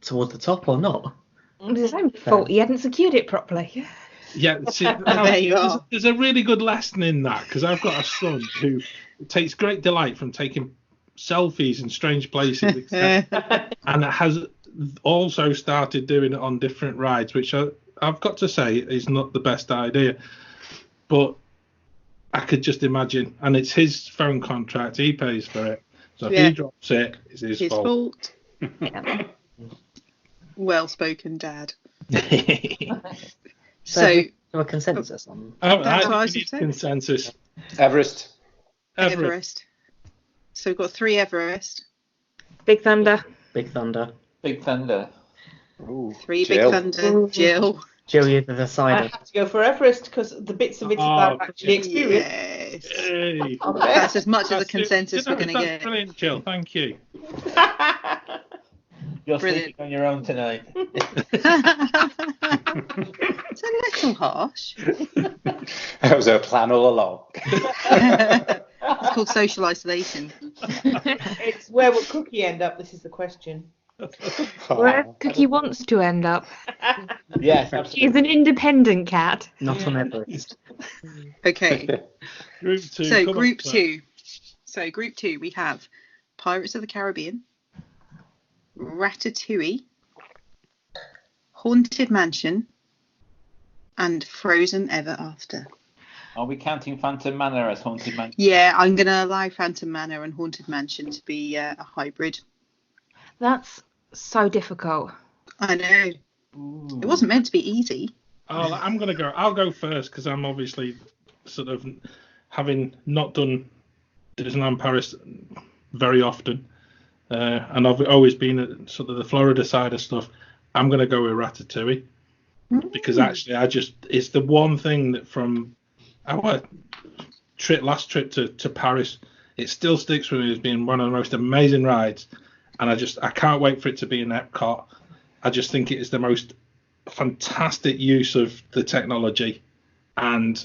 towards the top or not. It was his own fault. He hadn't secured it properly. Yeah, see, There you are. there's a really good lesson in that, because I've got a son who takes great delight from taking selfies in strange places, and has also started doing it on different rides, which I've got to say is not the best idea. But I could just imagine, and it's his phone contract, he pays for it. So if he drops it, it's his fault. Yeah. Well spoken, Dad. So a consensus on. That's what I was need saying. consensus. Everest. Everest. So we've got 3 Everest, Big Thunder. Big Thunder. Big Thunder. Ooh, 3 Jill. Big Thunder, Jill. Jill, you're the I decider. have to go for Everest because the bits of it that I've actually experienced. Yes. Hey. That's as much as a That's consensus we're going to that's get. Brilliant, Jill. Thank you. You're Brilliant. sleeping on your own tonight. It's a little harsh. That was our plan all along. It's called social isolation. It's where will Cookie end up? This is the question. Where Cookie wants to end up. Yes, She's absolutely. an independent cat. Not on Everest. Okay. Group 2. So come on, group Claire. 2. So group 2 we have Pirates of the Caribbean, Ratatouille, Haunted Mansion, and Frozen Ever After. Are we counting Phantom Manor as Haunted Mansion? Yeah, I'm going to allow Phantom Manor and Haunted Mansion to be a hybrid. That's so difficult. I know. It wasn't meant to be easy. I'm gonna go. I'll go first because I'm obviously sort of having not done Disneyland Paris very often. and I've always been at sort of the Florida side of stuff. I'm going to go with Ratatouille because actually it's the one thing that from our last trip to Paris, it still sticks with me as being one of the most amazing rides, and I can't wait for it to be in Epcot. I just think it is the most fantastic use of the technology, and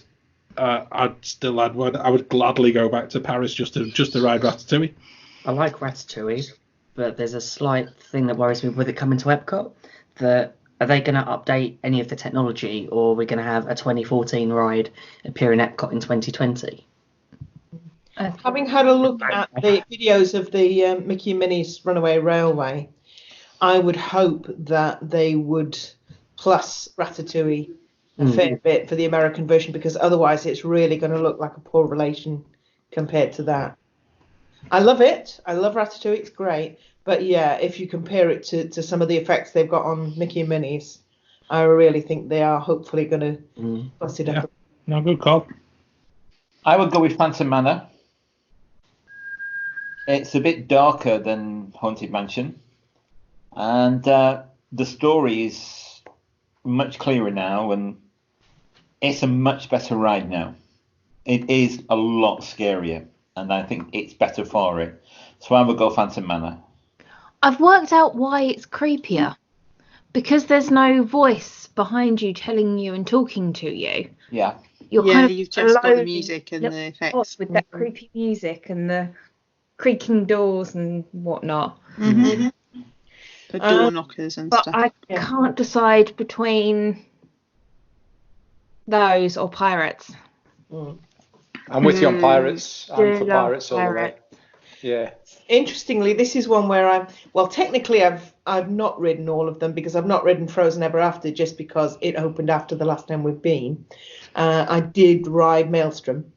I would gladly go back to Paris just to ride Ratatouille. I like Ratatouille, but there's a slight thing that worries me with it coming to Epcot. Are they going to update any of the technology, or are we going to have a 2014 ride appear in Epcot in 2020? Having had a look at the videos of the Mickey and Minnie's Runaway Railway, I would hope that they would plus Ratatouille a fair bit for the American version, because otherwise it's really going to look like a poor relation compared to that. I love it. I love Ratatouille. It's great. But yeah, if you compare it to some of the effects they've got on Mickey and Minnie's, I really think they are hopefully going to bust it up. No, good call. I would go with Phantom Manor. It's a bit darker than Haunted Mansion, and the story is much clearer now, and it's a much better ride now. It is a lot scarier, and I think it's better for it. So I would go Phantom Manor. I've worked out why it's creepier. Because there's no voice behind you telling you and talking to you. Yeah. You've just got the music and the effects. With that creepy music and the creaking doors and whatnot. The door knockers and but stuff. I can't decide between those or Pirates. I'm with you on Pirates. I'm for Pirates all the way. Yeah. Interestingly, this is one where technically I've not ridden all of them, because I've not ridden Frozen Ever After just because it opened after the last time we've been. I did ride Maelstrom.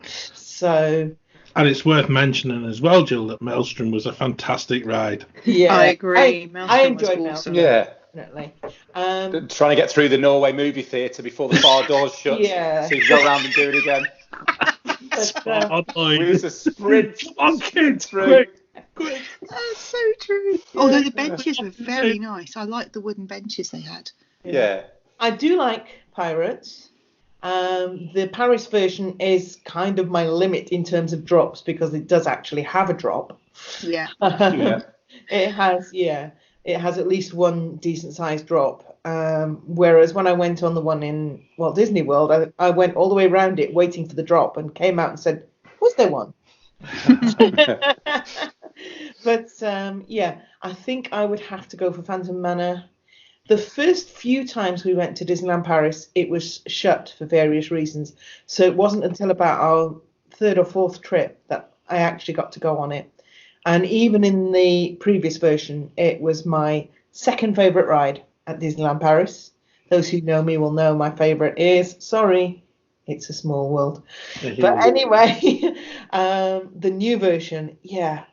So. And it's worth mentioning as well, Jill, that Maelstrom was a fantastic ride. Yeah, I agree. I enjoyed Maelstrom. Yeah. Definitely. Trying to get through the Norway movie theatre before the bar doors shut. Yeah. So you can go around and do it again. We used to sprint through. Quick. That's so true. Although the benches were very nice. I liked the wooden benches they had. Yeah. I do like Pirates. The Paris version is kind of my limit in terms of drops, because it does actually have a drop. Yeah. It has at least one decent sized drop. Whereas when I went on the one in Walt Disney World, I went all the way around it waiting for the drop and came out and said, was there one? But I think I would have to go for Phantom Manor. The first few times we went to Disneyland Paris, it was shut for various reasons. So it wasn't until about our third or fourth trip that I actually got to go on it. And even in the previous version, it was my second favourite ride at Disneyland Paris. Those who know me will know my favourite is, sorry, It's a Small World. But anyway, the new version,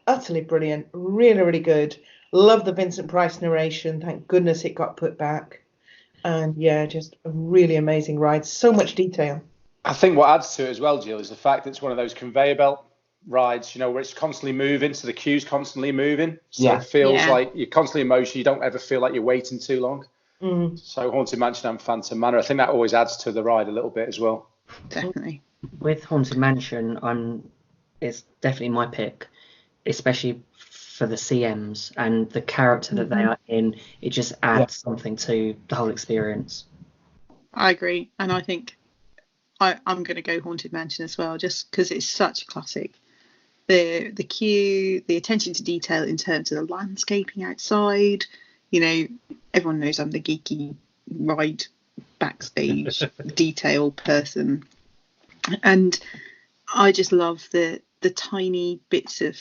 utterly brilliant. Really, really good. Love the Vincent Price narration. Thank goodness it got put back. And just a really amazing ride. So much detail. I think what adds to it as well, Jill, is the fact that it's one of those conveyor belt rides, where it's constantly moving, so the queue's constantly moving. So it feels like you're constantly in motion. You don't ever feel like you're waiting too long. So Haunted Mansion and Phantom Manor, I think that always adds to the ride a little bit as well. Definitely. With Haunted Mansion, it's definitely my pick, especially for the CMs and the character that they are in. It just adds something to the whole experience. I agree, and I think I'm going to go Haunted Mansion as well, just because it's such a classic. The queue, the attention to detail in terms of the landscaping outside. Everyone knows I'm the geeky ride backstage detail person, and I just love the tiny bits of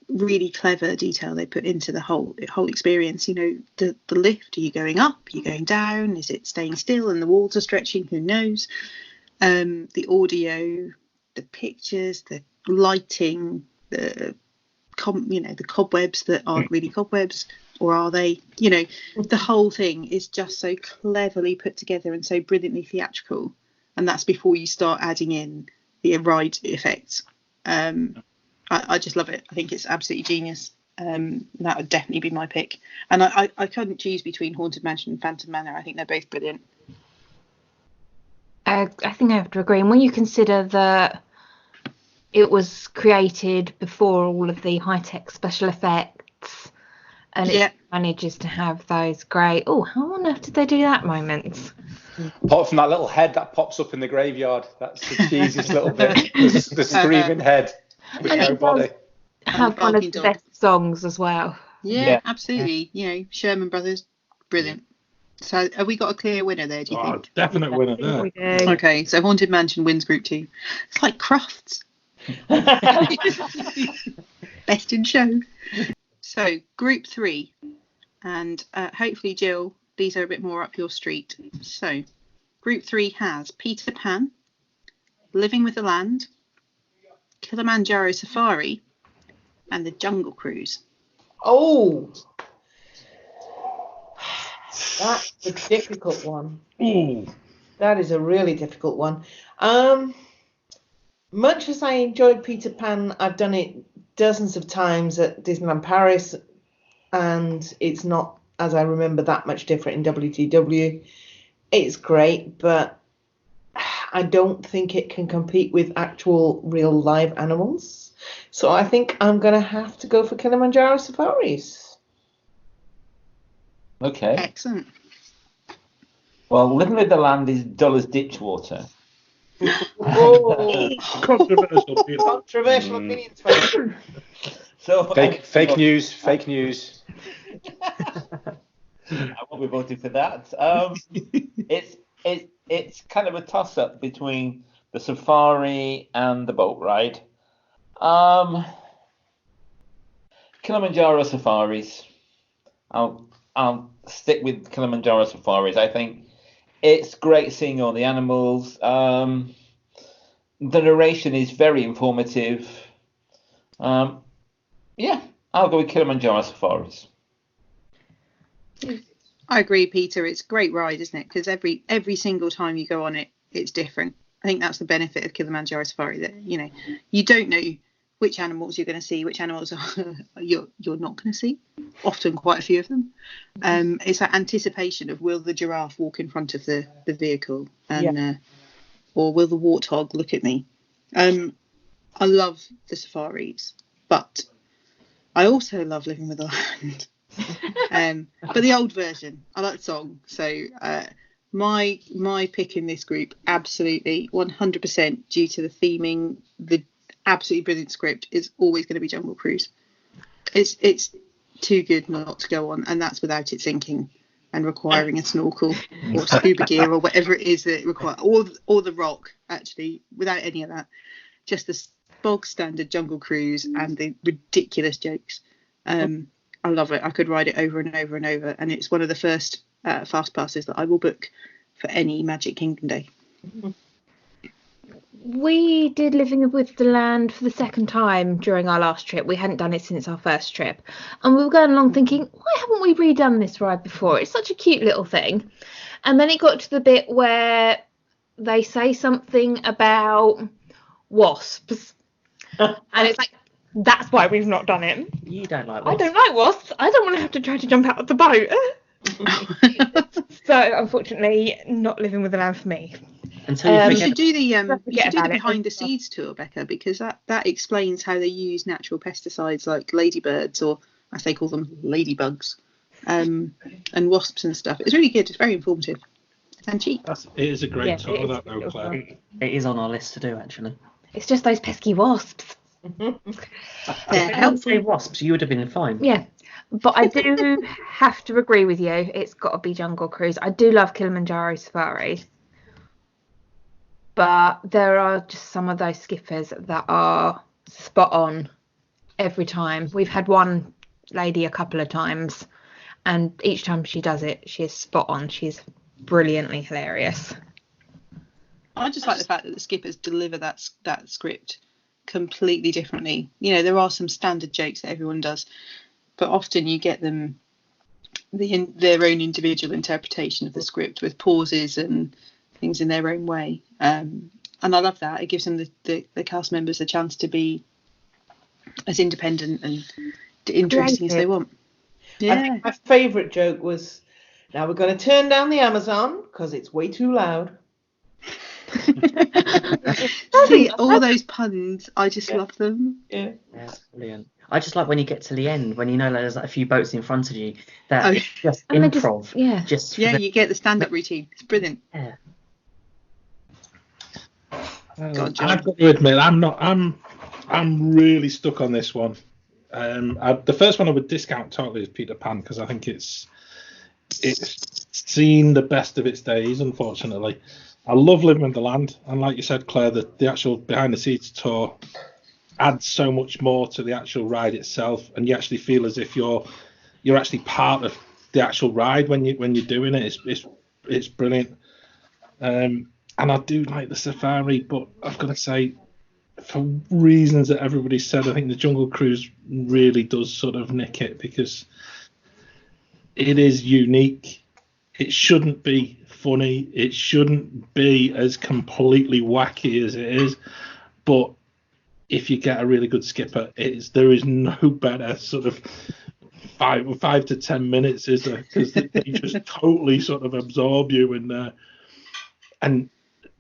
really clever detail they put into the whole experience. The lift, are you going up, are you going down, is it staying still and the walls are stretching, who knows? The audio, the pictures, the lighting, the cobwebs that aren't really cobwebs, or are they? The whole thing is just so cleverly put together and so brilliantly theatrical, and that's before you start adding in the ride effects. I just love it. I think it's absolutely genius. That would definitely be my pick. And I couldn't choose between Haunted Mansion and Phantom Manor. I think they're both brilliant. I think I have to agree. And when you consider that it was created before all of the high-tech special effects, and it manages to have those great, how on earth did they do that moments? Apart from that little head that pops up in the graveyard, that's the cheesiest little bit. The screaming head with no body. Have one of the best songs as well. Yeah, absolutely. You know, Sherman Brothers, brilliant. So have we got a clear winner there, do you think? Definite winner there. We do. Okay, so Haunted Mansion wins Group 2. It's like Crufts. Best in show. So Group 3, and hopefully, Jill, these are a bit more up your street. So Group 3 has Peter Pan, Living with the Land, Kilimanjaro Safari, and the Jungle Cruise. Oh, that's a difficult one. Ooh. That is a really difficult one. Much as I enjoyed Peter Pan, I've done it dozens of times at Disneyland Paris, and it's not, as I remember, that much different in WTW. It's great, but I don't think it can compete with actual real live animals. So I think I'm going to have to go for Kilimanjaro Safaris. Okay. Excellent. Well, Living with the Land is dull as ditch water. Oh, Controversial. controversial opinions. Folks. So Fake news. I won't be voting for that. It's kind of a toss-up between the safari and the boat ride. Kilimanjaro Safaris. I'll stick with Kilimanjaro Safaris. I think it's great seeing all the animals. The narration is very informative. I'll go with Kilimanjaro Safaris. I agree, Peter. It's a great ride, isn't it? Because every single time you go on it, it's different. I think that's the benefit of Kilimanjaro Safari, that you don't know which animals you're going to see, which animals you're not going to see. Often, quite a few of them. It's that anticipation of, will the giraffe walk in front of the vehicle, and or will the warthog look at me? I love the safaris, but I also love Living with the Land. But the old version, I like the song. So my pick in this group, absolutely 100% due to the theming, the absolutely brilliant script, is always going to be Jungle Cruise. It's too good not to go on, and that's without it sinking and requiring a snorkel or scuba gear or whatever it is that it requires, or the rock, actually, without any of that. Just the bog standard Jungle Cruise and the ridiculous jokes. I love it. I could ride it over and over and over, and it's one of the first fast passes that I will book for any Magic Kingdom day. We did Living with the Land for the second time during our last trip. We hadn't done it since our first trip, and we were going along thinking, why haven't we redone this ride before? It's such a cute little thing. And then it got to the bit where they say something about wasps, and it's like, that's why we've not done it. You don't like wasps. I don't like wasps. I don't want to have to try to jump out of the boat. So unfortunately, not Living with the Land for me. Until you should do the behind the scenes tour, Becca, because that explains how they use natural pesticides like ladybirds, or as they call them, ladybugs, and wasps and stuff. It's really good. It's very informative and cheap. It is a great tour, that though, Claire. It is on our list to do, actually. It's just those pesky wasps. If I say wasps, you would have been fine. Yeah, but I do have to agree with you. It's got to be Jungle Cruise. I do love Kilimanjaro Safari, but there are just some of those skippers that are spot on every time. We've had one lady a couple of times, and each time she does it, she is spot on. She's brilliantly hilarious. I just like the fact that the skippers deliver that script completely differently. There are some standard jokes that everyone does, but often you get them their own individual interpretation of the script with pauses and things in their own way, and I love that. It gives them the cast members a chance to be as independent and interesting as they want. I Yeah. think my favourite joke was, now we're going to turn down the Amazon because it's way too loud. See, all those puns, I just love them. Yeah. Yeah, brilliant. I just like when you get to the end, when you know there's like a few boats in front of you, that Oh, it's just And they improv. Just for Yeah, the- you get the stand-up routine. It's brilliant. yeah. Go on, John. I've got to admit, I'm really stuck on this one. The first one I would discount totally is Peter Pan because I think it's seen the best of its days, unfortunately. I love Living in the Land, and like you said, Claire, the actual behind the scenes tour adds so much more to the actual ride itself, and you actually feel as if you're actually part of the actual ride when you're doing it. It's brilliant. And I do like the safari, but I've got to say, for reasons that everybody said, I think the Jungle Cruise really does sort of nick it because it is unique. It shouldn't be funny. It shouldn't be as completely wacky as it is. But if you get a really good skipper, there is no better sort of 5 to 10 minutes, is there? Because they just totally sort of absorb you and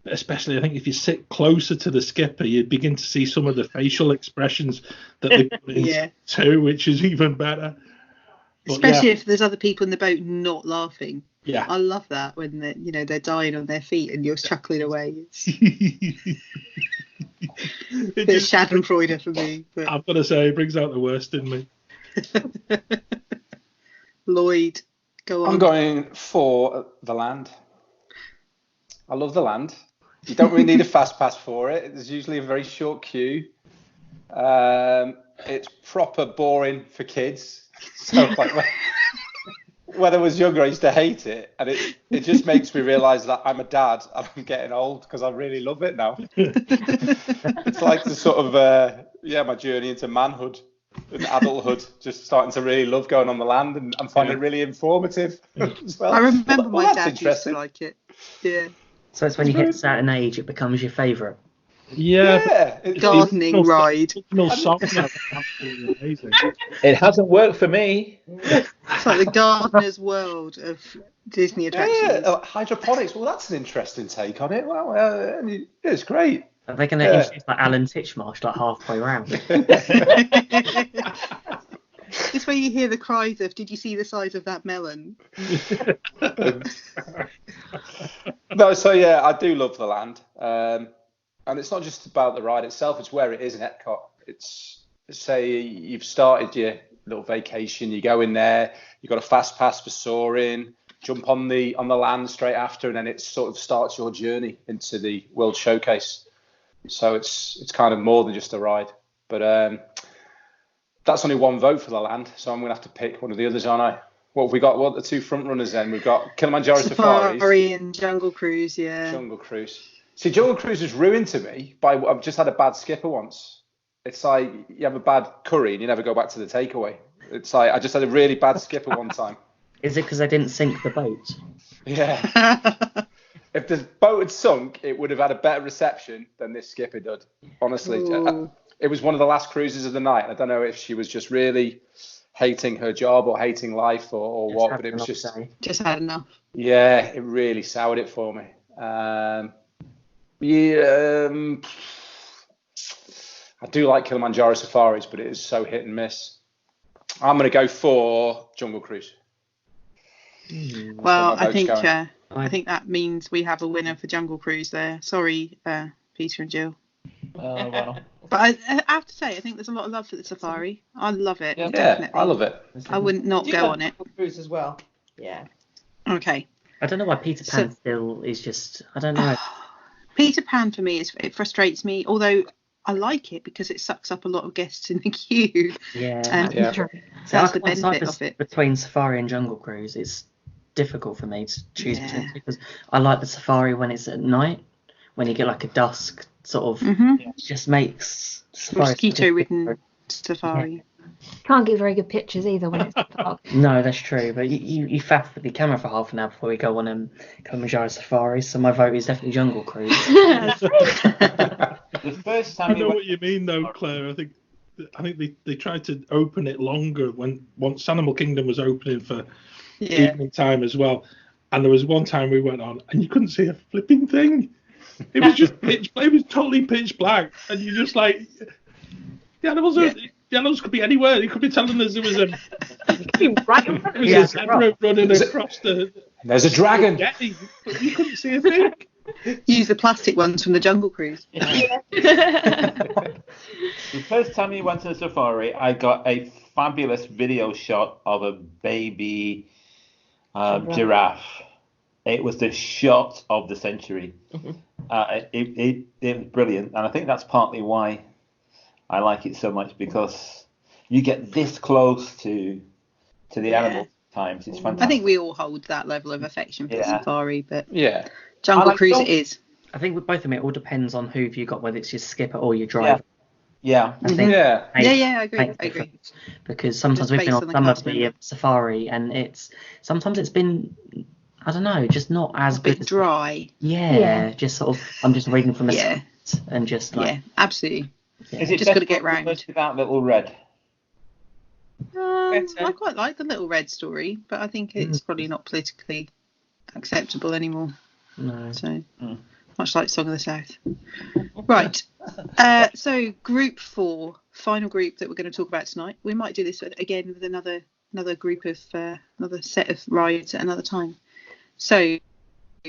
especially I think if you sit closer to the skipper, you begin to see some of the facial expressions that they put in too, which is even better. But Especially if there's other people in the boat not laughing. Yeah. I love that when they're dying on their feet and you're chuckling away. It's a bit of Schadenfreude for me. But I've got to say, it brings out the worst in me. Lloyd, go on. I'm going for the Land. I love the Land. You don't really need a fast pass for it. There's usually a very short queue. It's proper boring for kids. So like when I was younger, I used to hate it, and it just makes me realise that I'm a dad and I'm getting old because I really love it now. It's like the sort of my journey into manhood and adulthood, just starting to really love going on the land and finding it really informative as well. I remember my that's dad used to interesting. like it. Yeah. So it's when you hit a certain age, it becomes your favourite. Yeah. Gardening ride. No song. Absolutely amazing. It hasn't worked for me. It's like the gardener's world of Disney attractions. Yeah, hydroponics. Well, that's an interesting take on it. Well, it's great. Are they going to introduce like Alan Titchmarsh like halfway round? It's where you hear the cries of, did you see the size of that melon? No, so yeah, I do love the Land. And it's not just about the ride itself, it's where it is in Epcot. It's, say you've started your little vacation, you go in there, you've got a fast pass for soaring, jump on the land straight after, and then it sort of starts your journey into the World Showcase. So it's kind of more than just a ride. But that's only one vote for the Land, so I'm going to have to pick one of the others, aren't I? What have we got? What are the two front runners then? We've got Kilimanjaro Safaris. Safari and Jungle Cruise, yeah. Jungle Cruise. See, Jungle Cruise is ruined to me I've just had a bad skipper once. It's like you have a bad curry and you never go back to the takeaway. It's like I just had a really bad skipper one time. Is it because they didn't sink the boat? Yeah. If the boat had sunk, it would have had a better reception than this skipper did. Honestly, it was one of the last cruises of the night. I don't know if she was just really hating her job or hating life or what, but it was just had enough. Yeah, it really soured it for me. I do like Kilimanjaro Safaris, but it is so hit and miss. I'm going to go for Jungle Cruise. Well, I think that means we have a winner for Jungle Cruise there. Sorry, Peter and Jill. Well. But I have to say, I think there's a lot of love for the Safari. I love it. Yeah, definitely. I love it. I wouldn't not go on it. Cruise as well. Yeah. Okay. I don't know why Peter Pan still is just. I don't know. Peter Pan for me it frustrates me, although I like it because it sucks up a lot of guests in the queue. Yeah. That's the benefit of it. Between Safari and Jungle Cruise, it's difficult for me to choose between because I like the Safari when it's at night, when you get like a dusk sort of. It just makes mosquito-ridden Safari. Yeah. Can't get very good pictures either when it's dark. No, that's true. But you faff with the camera for half an hour before we go on Kilimanjaro Safari. So my vote is definitely Jungle Cruise. The first time I know what you mean, though, Claire. I think I think they tried to open it longer once Animal Kingdom was opening for Yeah. evening time as well. And there was one time we went on and you couldn't see a flipping thing. It was just pitch. It was totally pitch black, and you're just like, the animals could be anywhere. They could be telling us there was a zebra running across the. There's a dragon. Jetty, but you couldn't see a thing. Use the plastic ones from the Jungle Cruise. The first time we went to the safari, I got a fabulous video shot of a baby giraffe. It was the shot of the century. It was brilliant, and I think that's partly why I like it so much, because you get this close to the animals at times. It's fantastic. I think we all hold that level of affection for the safari, but Jungle Cruise it is. I think with both of them, it all depends on who you got, whether it's your skipper or your driver. Yeah. I think I agree. Because sometimes we've been on some of the safari, and sometimes it's been, I don't know, just not as a good. Bit dry. Just sort of, I'm just reading from a script and just like. Yeah, absolutely. Yeah. Is it just got to get round without Little Red? I quite like the Little Red story, but I think it's probably not politically acceptable anymore. No. So much like Song of the South. Right. So group 4, final group that we're going to talk about tonight. We might do this again with another group of another set of rides at another time. So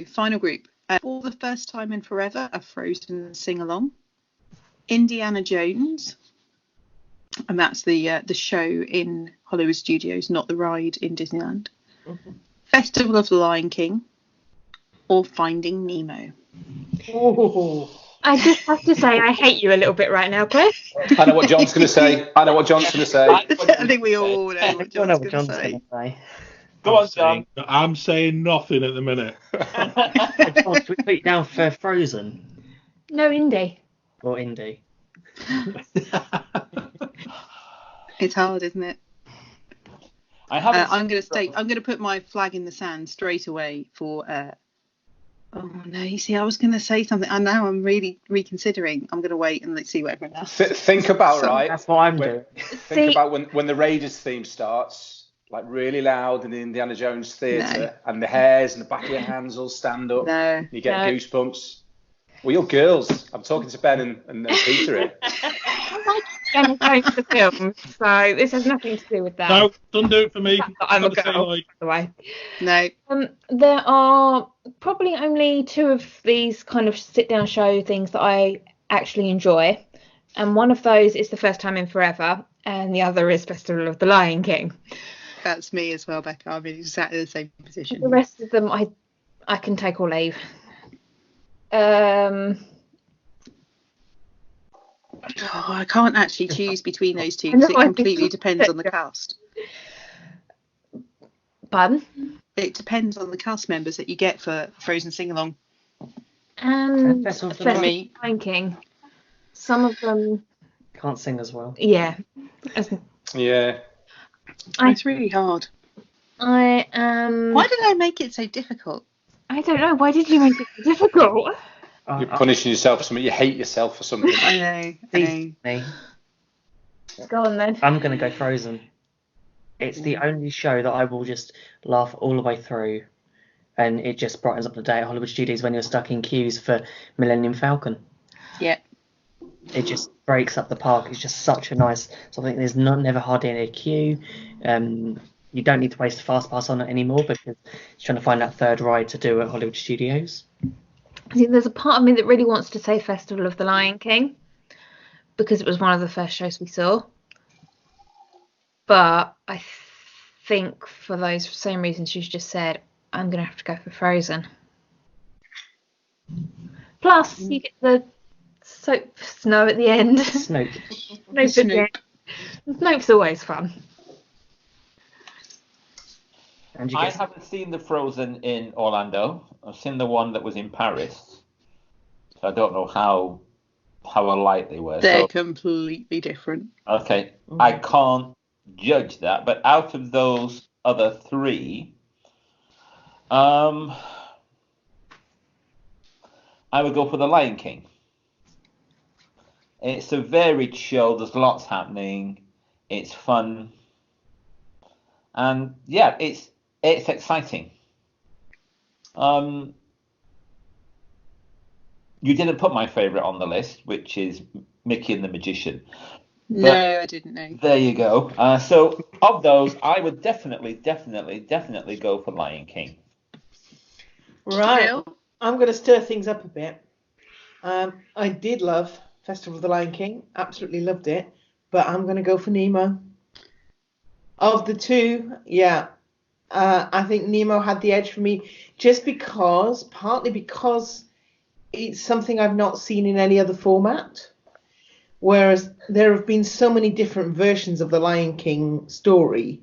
final group. For the first time in forever, a Frozen sing-along. Indiana Jones, and that's the show in Hollywood Studios, not the ride in Disneyland. Festival of the Lion King, or Finding Nemo. I just have to say, I hate you a little bit right now, Cliff. I know what John's going to say. I think we all know what John's going to say. Go on, John. I'm saying nothing at the minute. Should we put it down for Frozen? No, Indy. Or Indy? It's hard, isn't it? I'm going to put my flag in the sand straight away for. Oh no! You see, I was going to say something, and now I'm really reconsidering. I'm going to wait and let's see what everyone else. Think about That's what I'm doing. Think about when the Raiders theme starts, like really loud in the Indiana Jones theatre, and the hairs and the back of your hands all stand up. No. You get goosebumps. Well, you're girls. I'm talking to Ben and Peter here. I like going to the film, so this has nothing to do with that. No, don't do it for me. I'm a girl, by the way. No. There are probably only 2 of these kind of sit-down show things that I actually enjoy, and one of those is the first time in forever, and the other is Festival of the Lion King. That's me as well, Becca. I'm in exactly the same position. The rest of them, I can take or leave. I can't actually choose between those two because it completely depends on the cast. Pardon? It depends on the cast members that you get for Frozen Sing-Along. And for me, Lion King. Some of them can't sing as well. Yeah. It's really hard. I am. Why did I make it so difficult? I don't know. Why did you make it so difficult? You're punishing yourself for something. You hate yourself for something. I know. Me. Go on then. I'm going to go Frozen. It's the only show that I will just laugh all the way through, and it just brightens up the day at Hollywood Studios when you're stuck in queues for Millennium Falcon. Yeah. It just breaks up the park. It's just such a nice something. There's never hardly any queue. You don't need to waste a fast pass on it anymore because it's trying to find that third ride to do at Hollywood Studios. I think there's a part of me that really wants to say Festival of the Lion King because it was one of the first shows we saw. But I think for those same reasons you just said, I'm going to have to go for Frozen. Plus, you get the soap snow at the end. Snoke. Snoke's always fun. I haven't seen the Frozen in Orlando. I've seen the one that was in Paris. So I don't know how alike they were. They're completely different. Okay, I can't judge that. But out of those other 3, I would go for the Lion King. It's a varied show. There's lots happening. It's fun, and yeah, it's exciting. You didn't put my favourite on the list, which is Mickey and the Magician. No, I didn't know. There you go. So of those, I would definitely go for Lion King. Right. Jill? I'm going to stir things up a bit. I did love Festival of the Lion King. Absolutely loved it. But I'm going to go for Nemo. Of the two, yeah. I think Nemo had the edge for me just partly because it's something I've not seen in any other format. Whereas there have been so many different versions of the Lion King story.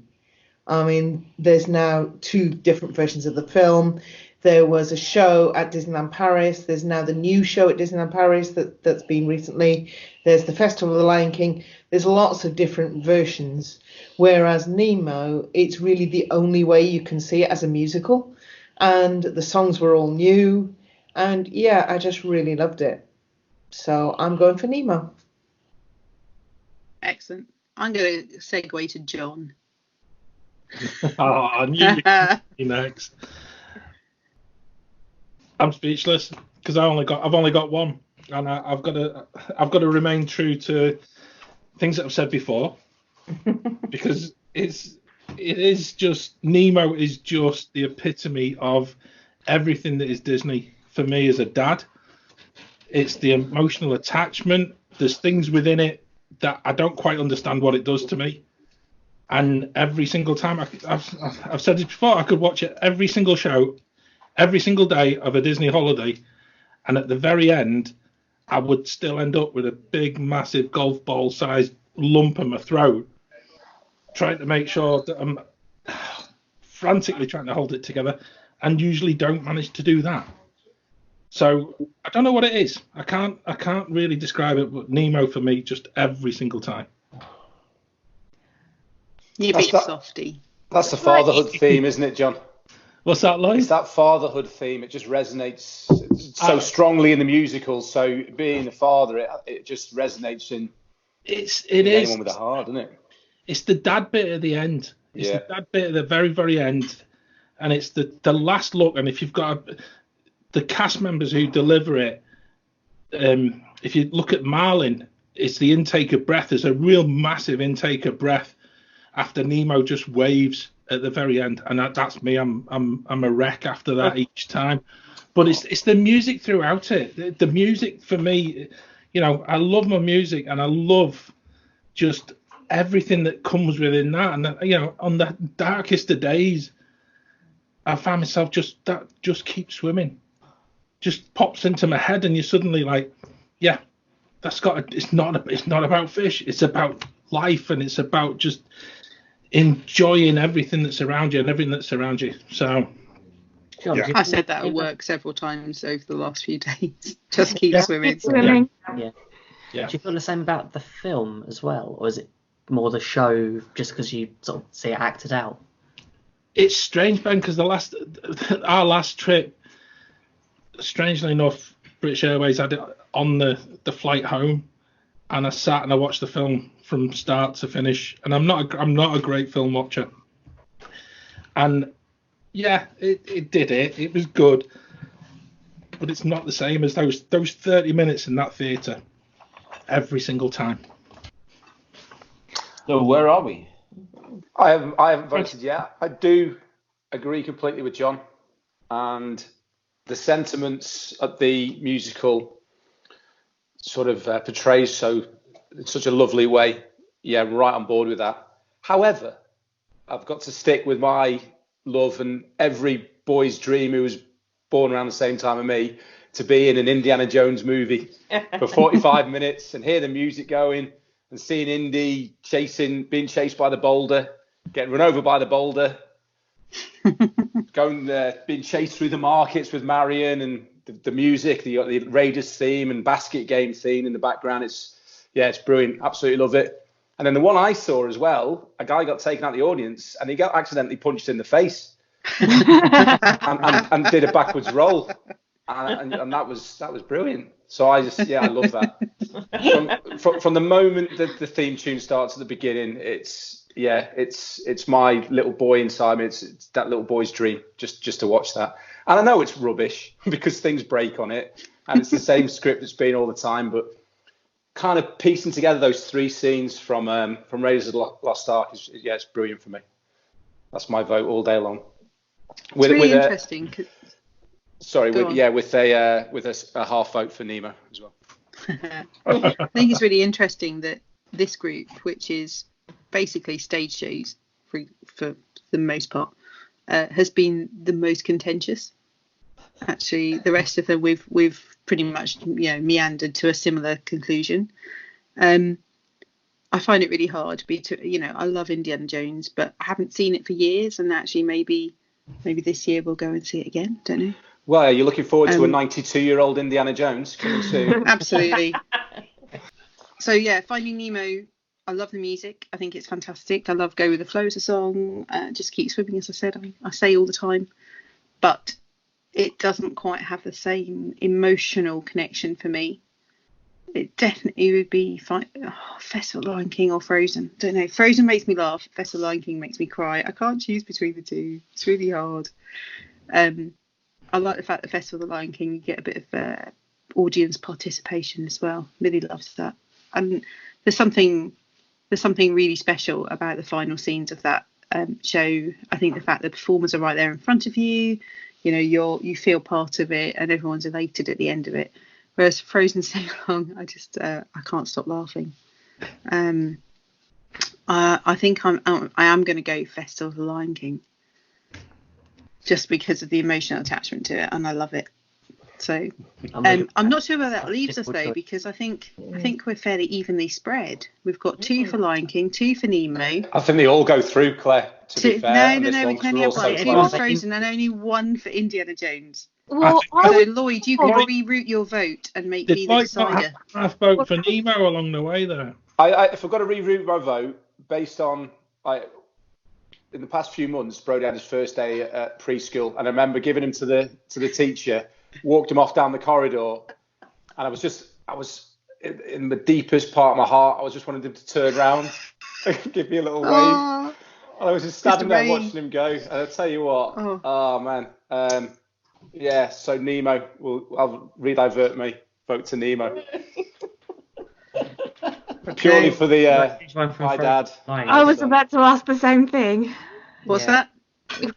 I mean, there's now 2 different versions of the film. There was a show at Disneyland Paris. There's now the new show at Disneyland Paris that's been recently. There's the Festival of the Lion King. There's lots of different versions. Whereas Nemo, it's really the only way you can see it as a musical. And the songs were all new. And yeah, I just really loved it. So I'm going for Nemo. Excellent. I'm going to segue to John. I knew you'd be next. I'm speechless because I've only got one, and I've got to remain true to things that I've said before, because it is just Nemo is just the epitome of everything that is Disney for me as a dad. It's the emotional attachment. There's things within it that I don't quite understand what it does to me. And every single time, I've said this before, I could watch it every single show, every single day of a Disney holiday. And at the very end, I would still end up with a big, massive golf ball sized lump in my throat, trying to make sure that I'm frantically trying to hold it together, and usually don't manage to do that. So I don't know what it is. I can't really describe it, but Nemo for me, just every single time. You big softy. That's the fatherhood theme, isn't it, John? What's that, Lloyd? It's that fatherhood theme. It just resonates so strongly in the musical. So being a father, it just resonates in. It is anyone with a heart, isn't it? It's the dad bit at the end. It's the dad bit at the very, very end, and it's the last look. And if you've got the cast members who deliver it, if you look at Marlin, it's the intake of breath. There's a real massive intake of breath after Nemo just waves at the very end, and that's me. I'm a wreck after that each time. But it's the music throughout it. The music for me, I love my music, and I love just everything that comes within that. And on the darkest of days, I find myself just keep swimming, just pops into my head, and you're suddenly like, yeah, it's not about fish. It's about life, and it's about just enjoying everything that's around you and everything that's around you. So yeah. I said that at work several times over the last few days. Just keep swimming. Yeah. Do you feel the same about the film as well, or is it more the show just because you sort of see it acted out? It's strange, Ben, because our last trip, strangely enough, British Airways had it on the flight home, and I sat and I watched the film from start to finish. And I'm not a great film watcher. And yeah, it did it. It was good, but it's not the same as those 30 minutes in that theatre every single time. So where are we? I haven't voted yet. I do agree completely with John, and the sentiments at the musical sort of portrays in such a lovely way. Yeah, right on board with that. However, I've got to stick with my love and every boy's dream who was born around the same time as me to be in an Indiana Jones movie for 45 minutes and hear the music going and seeing Indy being chased by the boulder, getting run over by the boulder, being chased through the markets with Marion, and the music, the Raiders theme and basket game theme in the background. It's brilliant. Absolutely love it. And then the one I saw as well, a guy got taken out of the audience and he got accidentally punched in the face and did a backwards roll. and that was brilliant. So I love that. From the moment that the theme tune starts at the beginning, it's my little boy inside me. It's that little boy's dream just to watch that. And I know it's rubbish because things break on it, and it's the same script it's been all the time. But kind of piecing together those 3 scenes from Raiders of the Lost Ark it's brilliant for me. That's my vote all day long. It's really interesting. With a half vote for Nemo as well. I think it's really interesting that this group, which is basically stage shows for the most part, has been the most contentious. Actually, the rest of them we've pretty much meandered to a similar conclusion. I find it really hard I love Indiana Jones, but I haven't seen it for years, and actually maybe this year we'll go and see it again. Don't know. Well, are you looking forward to a 92-year-old Indiana Jones coming soon? Absolutely. So yeah, Finding Nemo. I love the music. I think it's fantastic. I love Go With The Flow as a song. Just Keep Swimming, as I said. I say all the time, but it doesn't quite have the same emotional connection for me. It definitely would be Festival Lion King or Frozen. Don't know. Frozen makes me laugh. Festival Lion King makes me cry. I can't choose between the two. It's really hard. I like the fact that Festival of the Lion King, you get a bit of audience participation as well. Really loves that. And there's something really special about the final scenes of that show. I think the fact that the performers are right there in front of you, you feel part of it, and everyone's elated at the end of it. Whereas Frozen so long, I can't stop laughing. I think I am going to go Festival of the Lion King, just because of the emotional attachment to it, and I love it. So I'm not sure where that leaves us though, because I think we're fairly evenly spread. We've got 2 for Lion King, 2 for Nemo. I think they all go through, Claire. To be fair, no, we can only have 1. 2 for Frozen and only 1 for Indiana Jones. Well, so Lloyd, you could reroute your vote and make me the decider. Half vote for Nemo along the way there. If I've got to reroute my vote based on in the past few months, Brody had his first day at preschool, and I remember giving him to the teacher, walked him off down the corridor, and I was in the deepest part of my heart, I was just wanting him to turn around and give me a little wave. And I was just standing there watching him go. And I'll tell you what, oh man, so Nemo, I'll redivert my vote to Nemo. Purely for the my dad. I was about to ask the same thing. What's that?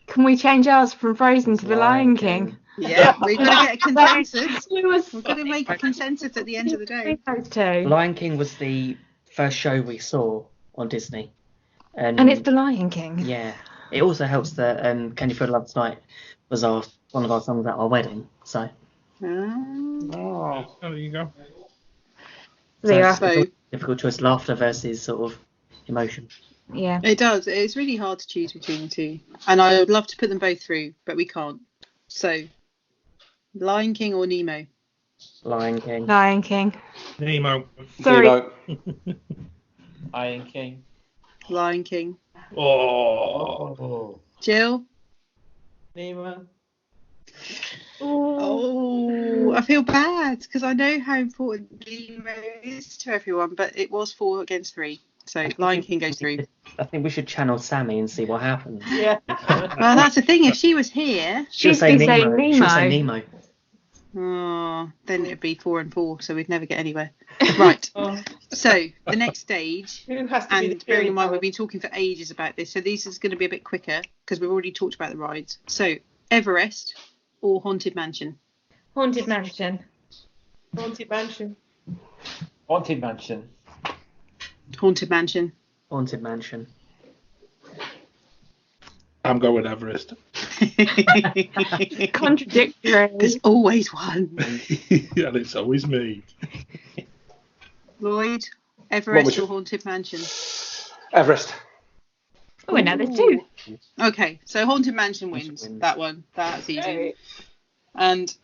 Can we change ours from Frozen to the Lion King? Yeah, we've got to get a consensus. We've got to make a consensus at the end of the day. Lion King was the first show we saw on Disney. And it's the Lion King. Yeah. It also helps that Can You Feel the Love Tonight was one of our songs at our wedding. So. There you go. So difficult choice, laughter versus sort of emotion. Yeah. It does. It's really hard to choose between the two. And I would love to put them both through, but we can't. So, Lion King or Nemo? Lion King. Lion King. Nemo. Sorry. Nemo. Lion King. Lion King. Oh. Jill? Nemo. Oh, I feel bad because I know how important Nemo is to everyone, but it was 4 against 3. So Lion King goes through. I think we should channel Sammy and see what happens. Yeah. Well, that's the thing. If she was here, she'll say Nemo. She'll say Nemo. Oh, then it'd be 4 and 4, so we'd never get anywhere. Right. So the next stage, and bearing in mind we've been talking for ages about this, so this is going to be a bit quicker because we've already talked about the rides. So Everest or Haunted Mansion? Haunted Mansion. Haunted Mansion. Haunted Mansion. Haunted Mansion. Haunted Mansion. I'm going with Everest. Contradictory. There's always one. And it's always me. Lloyd, Everest or Haunted Mansion? Everest. Oh, and now there's 2. Okay, so Haunted Mansion wins. That one. That's easy. And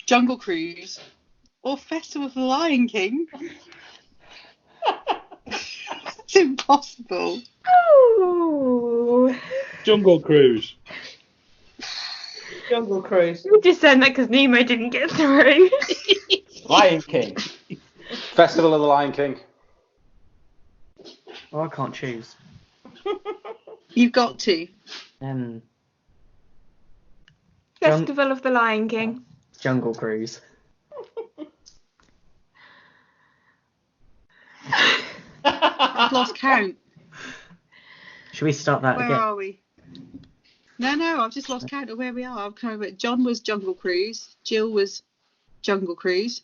Jungle Cruise or Festival of the Lion King? It's impossible. Oh. Jungle Cruise. Jungle Cruise. You just saying that because Nemo didn't get through. Lion King. Festival of the Lion King. Oh, I can't choose. You've got to. Festival of the Lion King. Jungle Cruise. I've lost count. Should we start that Where again? are we? No, I've just lost count of where we are. I've kind of, John was Jungle Cruise. Jill was Jungle Cruise.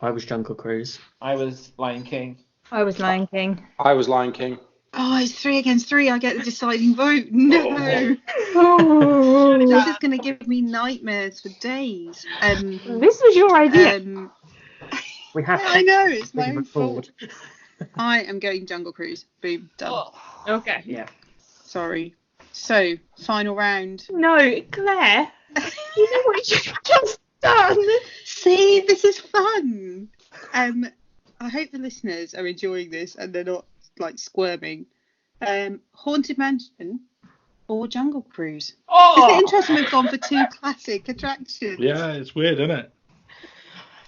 I was Jungle Cruise. I was Lion King. I was Lion King. I was Lion King. Oh, it's 3 against 3. I get the deciding vote. No. Oh. This is going to give me nightmares for days. This was your idea. We have. I know, it's my own record. fault. I am going Jungle Cruise. Boom, done. Okay. Yeah. Sorry. So, final round. No, Claire. You know what you've just done? See, this is fun. I hope the listeners are enjoying this and they're not like squirming. Haunted Mansion or Jungle Cruise? Oh! Is it interesting we've gone for 2 classic attractions? Yeah, it's weird, isn't it?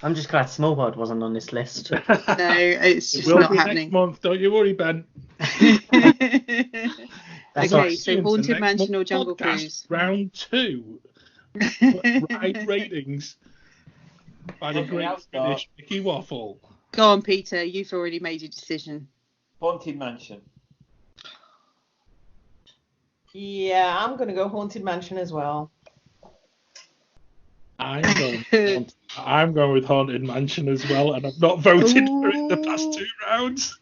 I'm just glad Small World wasn't on this list. No, it's just It will not be happening. next month, don't you worry, Ben. That's Okay, right. so Haunted Mansion or Jungle Cruise? Round 2. Ride ratings by the Okay, great I'll start. British Mickey Waffle. Go on, Peter. You've already made your decision. Haunted Mansion. Yeah, I'm going to go Haunted Mansion as well. I'm going with Haunted Mansion as well, and I've not voted for it in the past 2 rounds.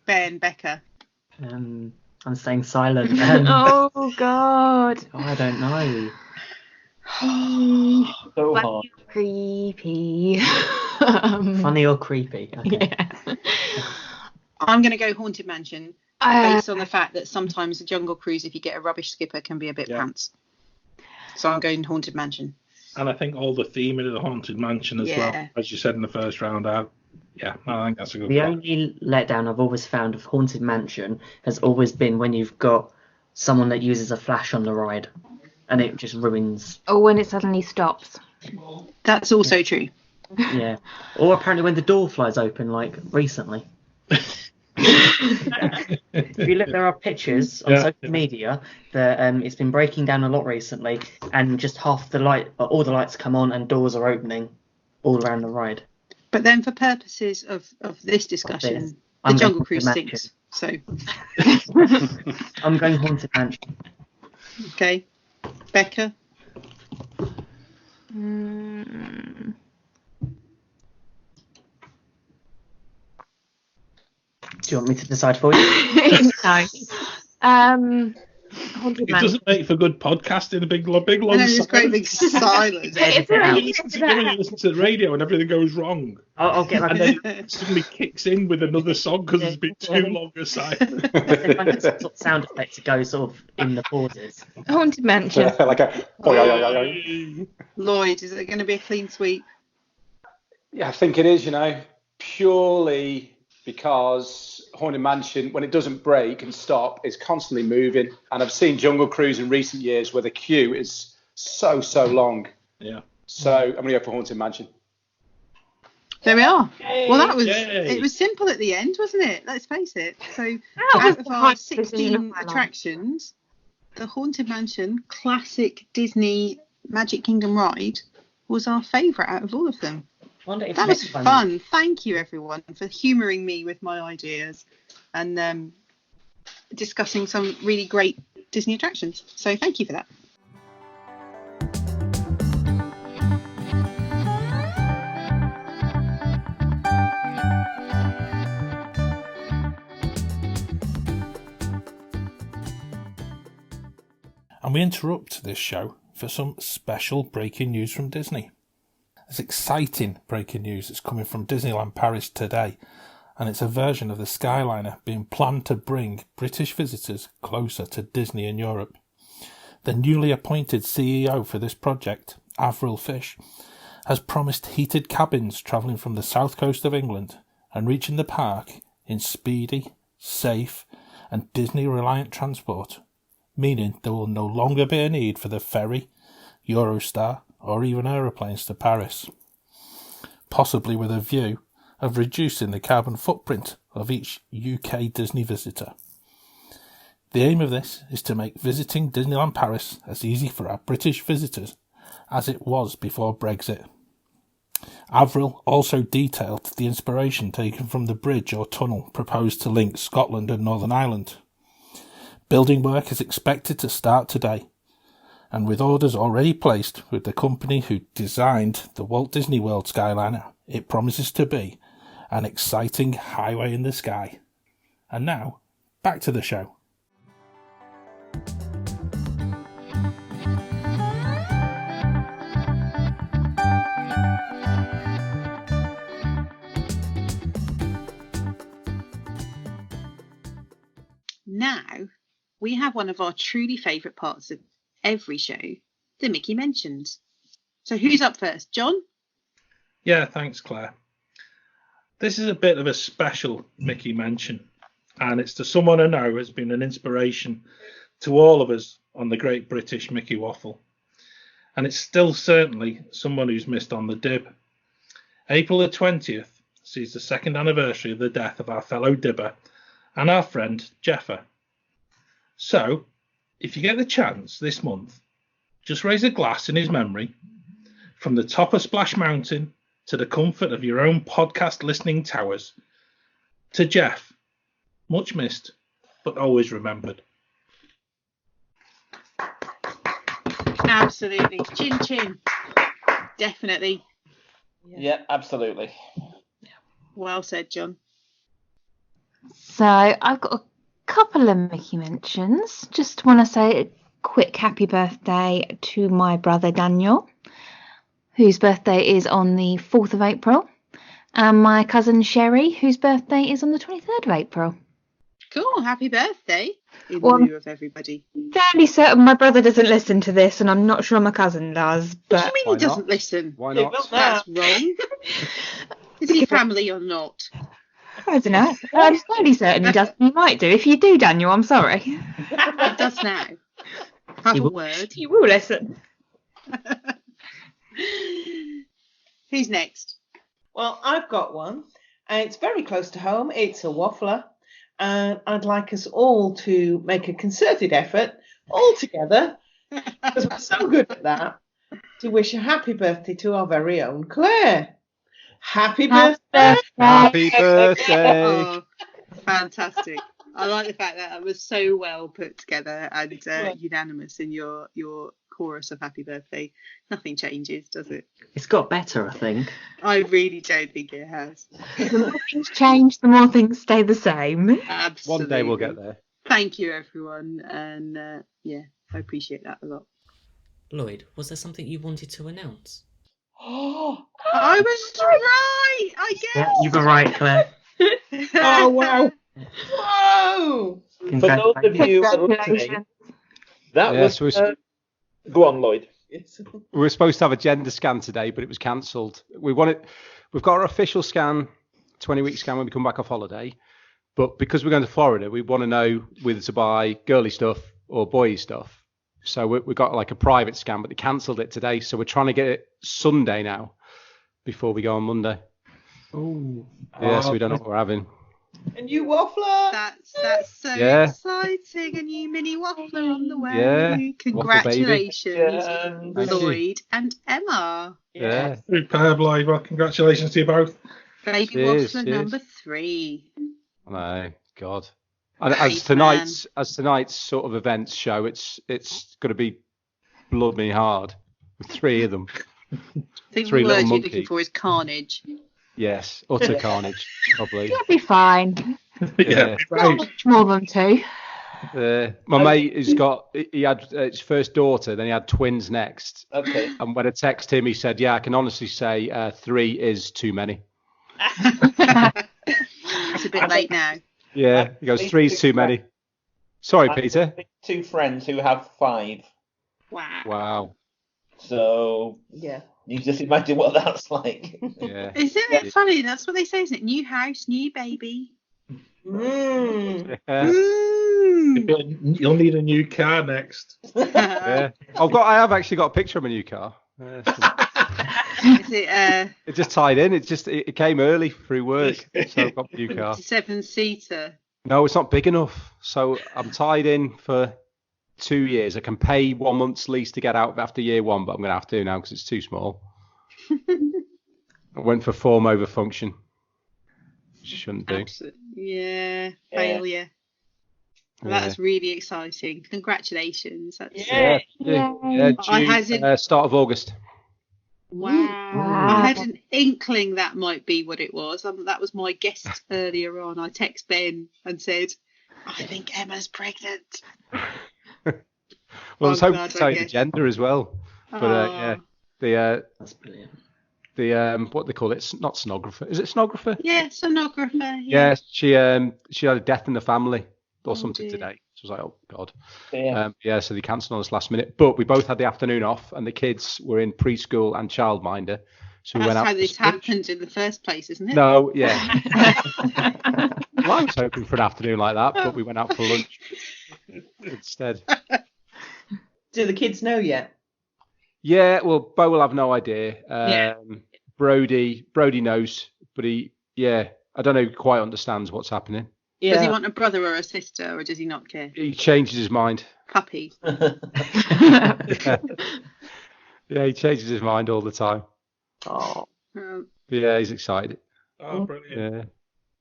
Ben, Becca. I'm staying silent. Oh, God. I don't know. So Funny hard. or creepy. Funny or creepy? Okay. Yeah. I'm going to go Haunted Mansion based on the fact that sometimes a Jungle Cruise, if you get a rubbish skipper, can be a bit pants. So I'm going Haunted Mansion. And I think all the theming of the Haunted Mansion as well, as you said in the first round. I think that's a good The one. only letdown I've always found of Haunted Mansion has always been when you've got someone that uses a flash on the ride, and it just ruins. Or when it suddenly stops. That's also true. Yeah. Or apparently when the door flies open, like recently. If you look, there are pictures on social media that it's been breaking down a lot recently, and just all the lights come on and doors are opening all around the ride. But then for purposes of this discussion, I'm the going Jungle Cruise Haunted sinks. So, I'm going Haunted Mansion. okay. Becca? Do you want me to decide for you? No. Haunted It Mansion. doesn't make for good podcasting, a big long I know, there's great big silence. silence. Edit it out. You listen to the radio and everything goes wrong. I'll get like And then it suddenly kicks in with another song because there's been too long a silence. sort of sound effect to go sort of in the pauses. Haunted Mansion. Like a. Lloyd, is it going to be a clean sweep? Yeah, I think it is, purely because Haunted Mansion, when it doesn't break and stop, is constantly moving. And I've seen Jungle Cruise in recent years where the queue is so long. Yeah. So I'm going to go for Haunted Mansion. There we are. Well, that was Yay. it was simple at the end, wasn't it? Let's face it. So That was out of the our hardest decision of 16 my life. attractions, the Haunted Mansion classic Disney Magic Kingdom ride was our favourite out of all of them. Wonder if That was next time- fun. Thank you, everyone, for humouring me with my ideas and discussing some really great Disney attractions. So thank you for that. And we interrupt this show for some special breaking news from Disney. There's exciting breaking news that's coming from Disneyland Paris today, and it's a version of the Skyliner being planned to bring British visitors closer to Disney in Europe. The newly appointed CEO for this project, Avril Fish, has promised heated cabins travelling from the south coast of England and reaching the park in speedy, safe and Disney-reliant transport meaning there will no longer be a need for the ferry, Eurostar, or even aeroplanes to Paris, possibly with a view of reducing the carbon footprint of each UK Disney visitor. The aim of this is to make visiting Disneyland Paris as easy for our British visitors as it was before Brexit. Avril also detailed the inspiration taken from the bridge or tunnel proposed to link Scotland and Northern Ireland. Building work is expected to start today, and with orders already placed with the company who designed the Walt Disney World Skyliner, it promises to be an exciting highway in the sky. And now, back to the show. Now, we have one of our truly favourite parts of every show, the Mickey Mentions. So who's up first? John? Yeah, thanks, Claire. This is a bit of a special Mickey mention, and it's to someone I know has been an inspiration to all of us on the Great British Mickey Waffle. And it's still certainly someone who's missed on the dib. April the 20th sees the second anniversary of the death of our fellow dibber and our friend Jeffer. So, if you get the chance this month, just raise a glass in his memory from the top of Splash Mountain to the comfort of your own podcast listening towers. To Jeff, much missed, but always remembered. Absolutely. Chin chin. Definitely. Yeah, absolutely. Well said, John. So I've got a couple of Mickey mentions. Just want to say a quick happy birthday to my brother Daniel, whose birthday is on the 4th of April, and my cousin Sherry, whose birthday is on the 23rd of April. Cool. Happy birthday in lieu of everybody. Fairly certain my brother doesn't listen to this, and I'm not sure my cousin does. But What do you mean he doesn't listen? Why not? That's wrong. Is he family or not? I don't know. I'm fairly certain he does. He might do. If you do, Daniel, I'm sorry. He does now. Have a word. You will listen. Who's next? Well, I've got one. It's very close to home. It's a waffler. And I'd like us all to make a concerted effort, all together, because we're so good at that, to wish a happy birthday to our very own Claire. Happy birthday! Happy birthday! Oh, fantastic. I like the fact that it was so well put together and unanimous in your chorus of happy birthday. Nothing changes, does it? It's got better, I think. I really don't think it has. The more things change, the more things stay the same. Absolutely. One day we'll get there. Thank you, everyone. And I appreciate that a lot. Lloyd, was there something you wanted to announce? I was right, I guess. Yeah, you were right, Claire. Oh, wow. Whoa! For those of you listening, that was... go on, Lloyd. We were supposed to have a gender scan today, but it was cancelled. We've got our official scan, 20-week scan when we come back off holiday. But because we're going to Florida, we want to know whether to buy girly stuff or boy stuff. So we got like a private scan, but they cancelled it today. So we're trying to get it Sunday now before we go on Monday. Oh. Yeah, so we don't know what we're having. A new waffler. That's so exciting. A new mini waffler on the way. Yeah. Congratulations, Lloyd and Emma. Yeah. Superb, Lloyd. Well, congratulations to you both. Baby waffler number 3. I know, God. And as tonight's sort of events show, it's going to be bloody hard with 3 of them. I think 3 the little word you're monkeys. looking for is carnage. Yes, utter carnage, probably. You'll be fine. Yeah. Not much more than 2. My mate he had his first daughter, then he had twins next. Okay. And when I texted him, he said, "Yeah, I can honestly say 3 is too many." It's a bit late now. Yeah, he goes, 3 is too many. Sorry, Peter. 2 friends who have 5. Wow. So yeah, you just imagine what that's like. Yeah. Isn't it funny? That's what they say, isn't it? New house, new baby. Yeah. You'll need a new car next. Yeah. I have actually got a picture of my new car. Is it It just tied in. It came early through work, so I've got a new car. 7-seater? No, it's not big enough. So I'm tied in for 2 years. I can pay 1 month's lease to get out after year one, but I'm going to have to now because it's too small. I went for form over function. Shouldn't do. Yeah, failure. Well, that's really exciting. Congratulations. That's, Yeah. I had start of August. Wow. I had an inkling that might be what it was. That was my guess earlier on. I text Ben and said, I think Emma's pregnant. Well, I was hoping to tell you the gender as well. But That's brilliant. What they call it, not sonographer. Is it sonographer? Yeah, sonographer. Yeah, she had a death in the family or something today. So I was like, oh God. So they cancelled on us last minute. But we both had the afternoon off, and the kids were in preschool and childminder. So we went out. That's how this happened in the first place, isn't it? No, yeah. Well, I was hoping for an afternoon like that, but we went out for lunch instead. Do the kids know yet? Yeah, well, Bo will have no idea. Brody knows, but I don't know, he quite understands what's happening. Yeah. Does he want a brother or a sister, or does he not care? He changes his mind. Puppy. Yeah, he changes his mind all the time. Oh. Yeah, he's excited. Oh, brilliant. Yeah.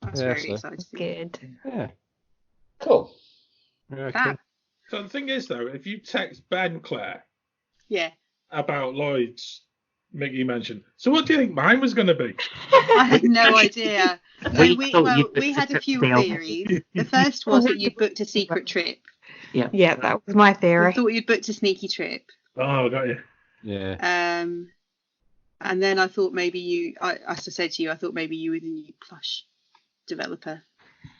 That's very exciting. Good. Yeah. Cool. Yeah, cool. So the thing is, though, if you text Ben, Claire, about Lloyd's Mickey mentioned, so what do you think mine was going to be? I had no idea. We had a few theories. The first was that you booked a secret trip. Yeah, that was my theory. I thought you'd booked a sneaky trip. Oh, got you. Yeah. And then I thought maybe as I said to you, I thought maybe you were the new plush developer.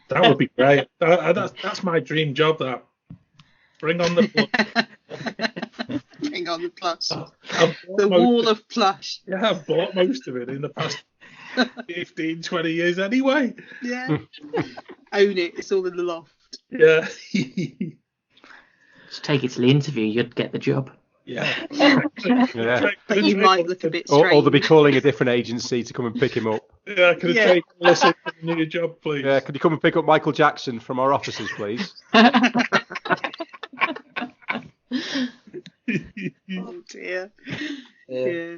That would be great. That's my dream job. That. Bring on the plush. Bring on the plush. The wall of plush. Yeah, I've bought most of it in the past 15, 20 years anyway. Yeah. Own it. It's all in the loft. Yeah. Just take it to the interview, you'd get the job. Yeah. But you might look a bit strange. Or they'll be calling a different agency to come and pick him up. Yeah, could I take Melissa to the new job, please? Yeah, could you come and pick up Michael Jackson from our offices, please? Oh dear. Yeah.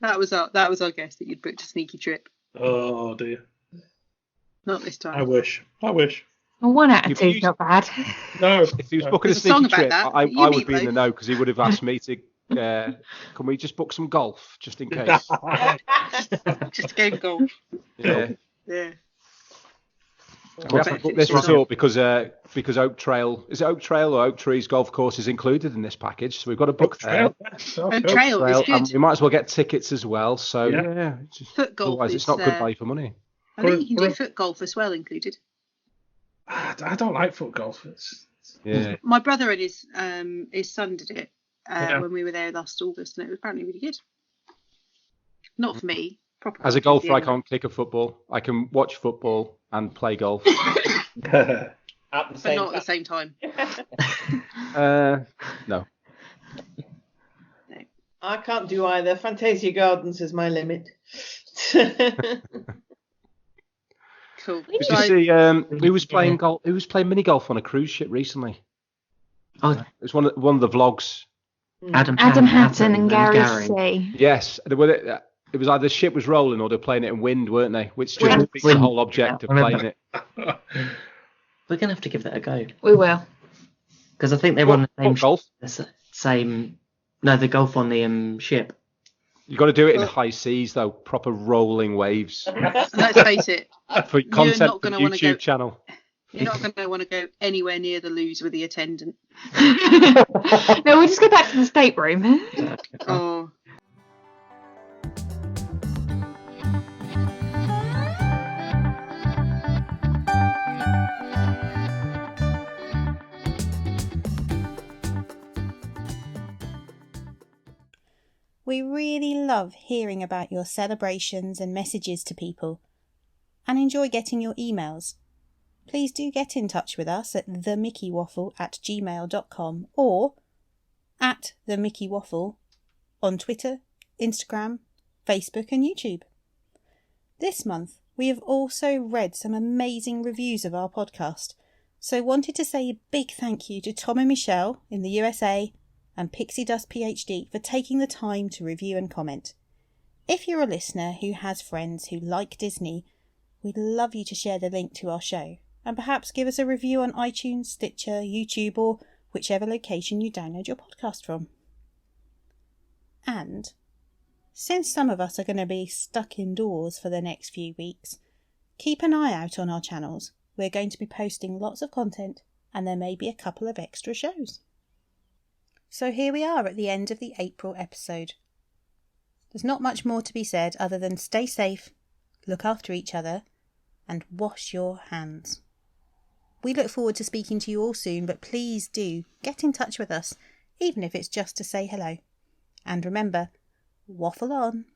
That was our guess, that you'd booked a sneaky trip. Oh dear. Not this time. I wish. Well, 1 out of 2 is not bad. No. If he was booking a sneaky trip, I would be in the know, because he would have asked me to. Can we just book some golf, just in case? Just go golf. Yeah. Yeah. We have to book this resort because Oak Trail, is it Oak Trail or Oak Trees golf course is included in this package, so we've got to book there. Oak Trail is good. And we might as well get tickets as well. So foot golf. Otherwise, it's not good value for money. I think you can do foot golf as well included. I don't like foot golf. Yeah. My brother and his son did it when we were there last August, and it was apparently really good. Not for me. As a golfer, I can't kick a football. I can watch football and play golf. At the same not at the same time. No. I can't do either. Fantasia Gardens is my limit. Cool. Did you see who was playing golf? Who was playing mini golf on a cruise ship recently? Oh, it was one of the vlogs. Adam Hatton and Gary C. Yes, it was either the ship was rolling or they're playing it in wind, weren't they? Which just defeats the whole object of playing it. We're gonna have to give that a go. We will, because I think they run the same golf. The golf on the ship. You got to do it in high seas though, proper rolling waves. Let's face it. For content for the YouTube channel. You're not going to want to go anywhere near the loos with the attendant. No, we'll just go back to the stateroom. Oh. We really love hearing about your celebrations and messages to people, and enjoy getting your emails. please do get in touch with us at themickeywaffle@gmail.com or at themickeywaffle on Twitter, Instagram, Facebook and YouTube. This month, we have also read some amazing reviews of our podcast, so wanted to say a big thank you to Tom and Michelle in the USA and Pixie Dust PhD for taking the time to review and comment. If you're a listener who has friends who like Disney, we'd love you to share the link to our show and perhaps give us a review on iTunes, Stitcher, YouTube or whichever location you download your podcast from. And since some of us are going to be stuck indoors for the next few weeks, keep an eye out on our channels. We're going to be posting lots of content and there may be a couple of extra shows. So here we are at the end of the April episode. There's not much more to be said other than stay safe, look after each other, and wash your hands. We look forward to speaking to you all soon, but please do get in touch with us, even if it's just to say hello. And remember, waffle on.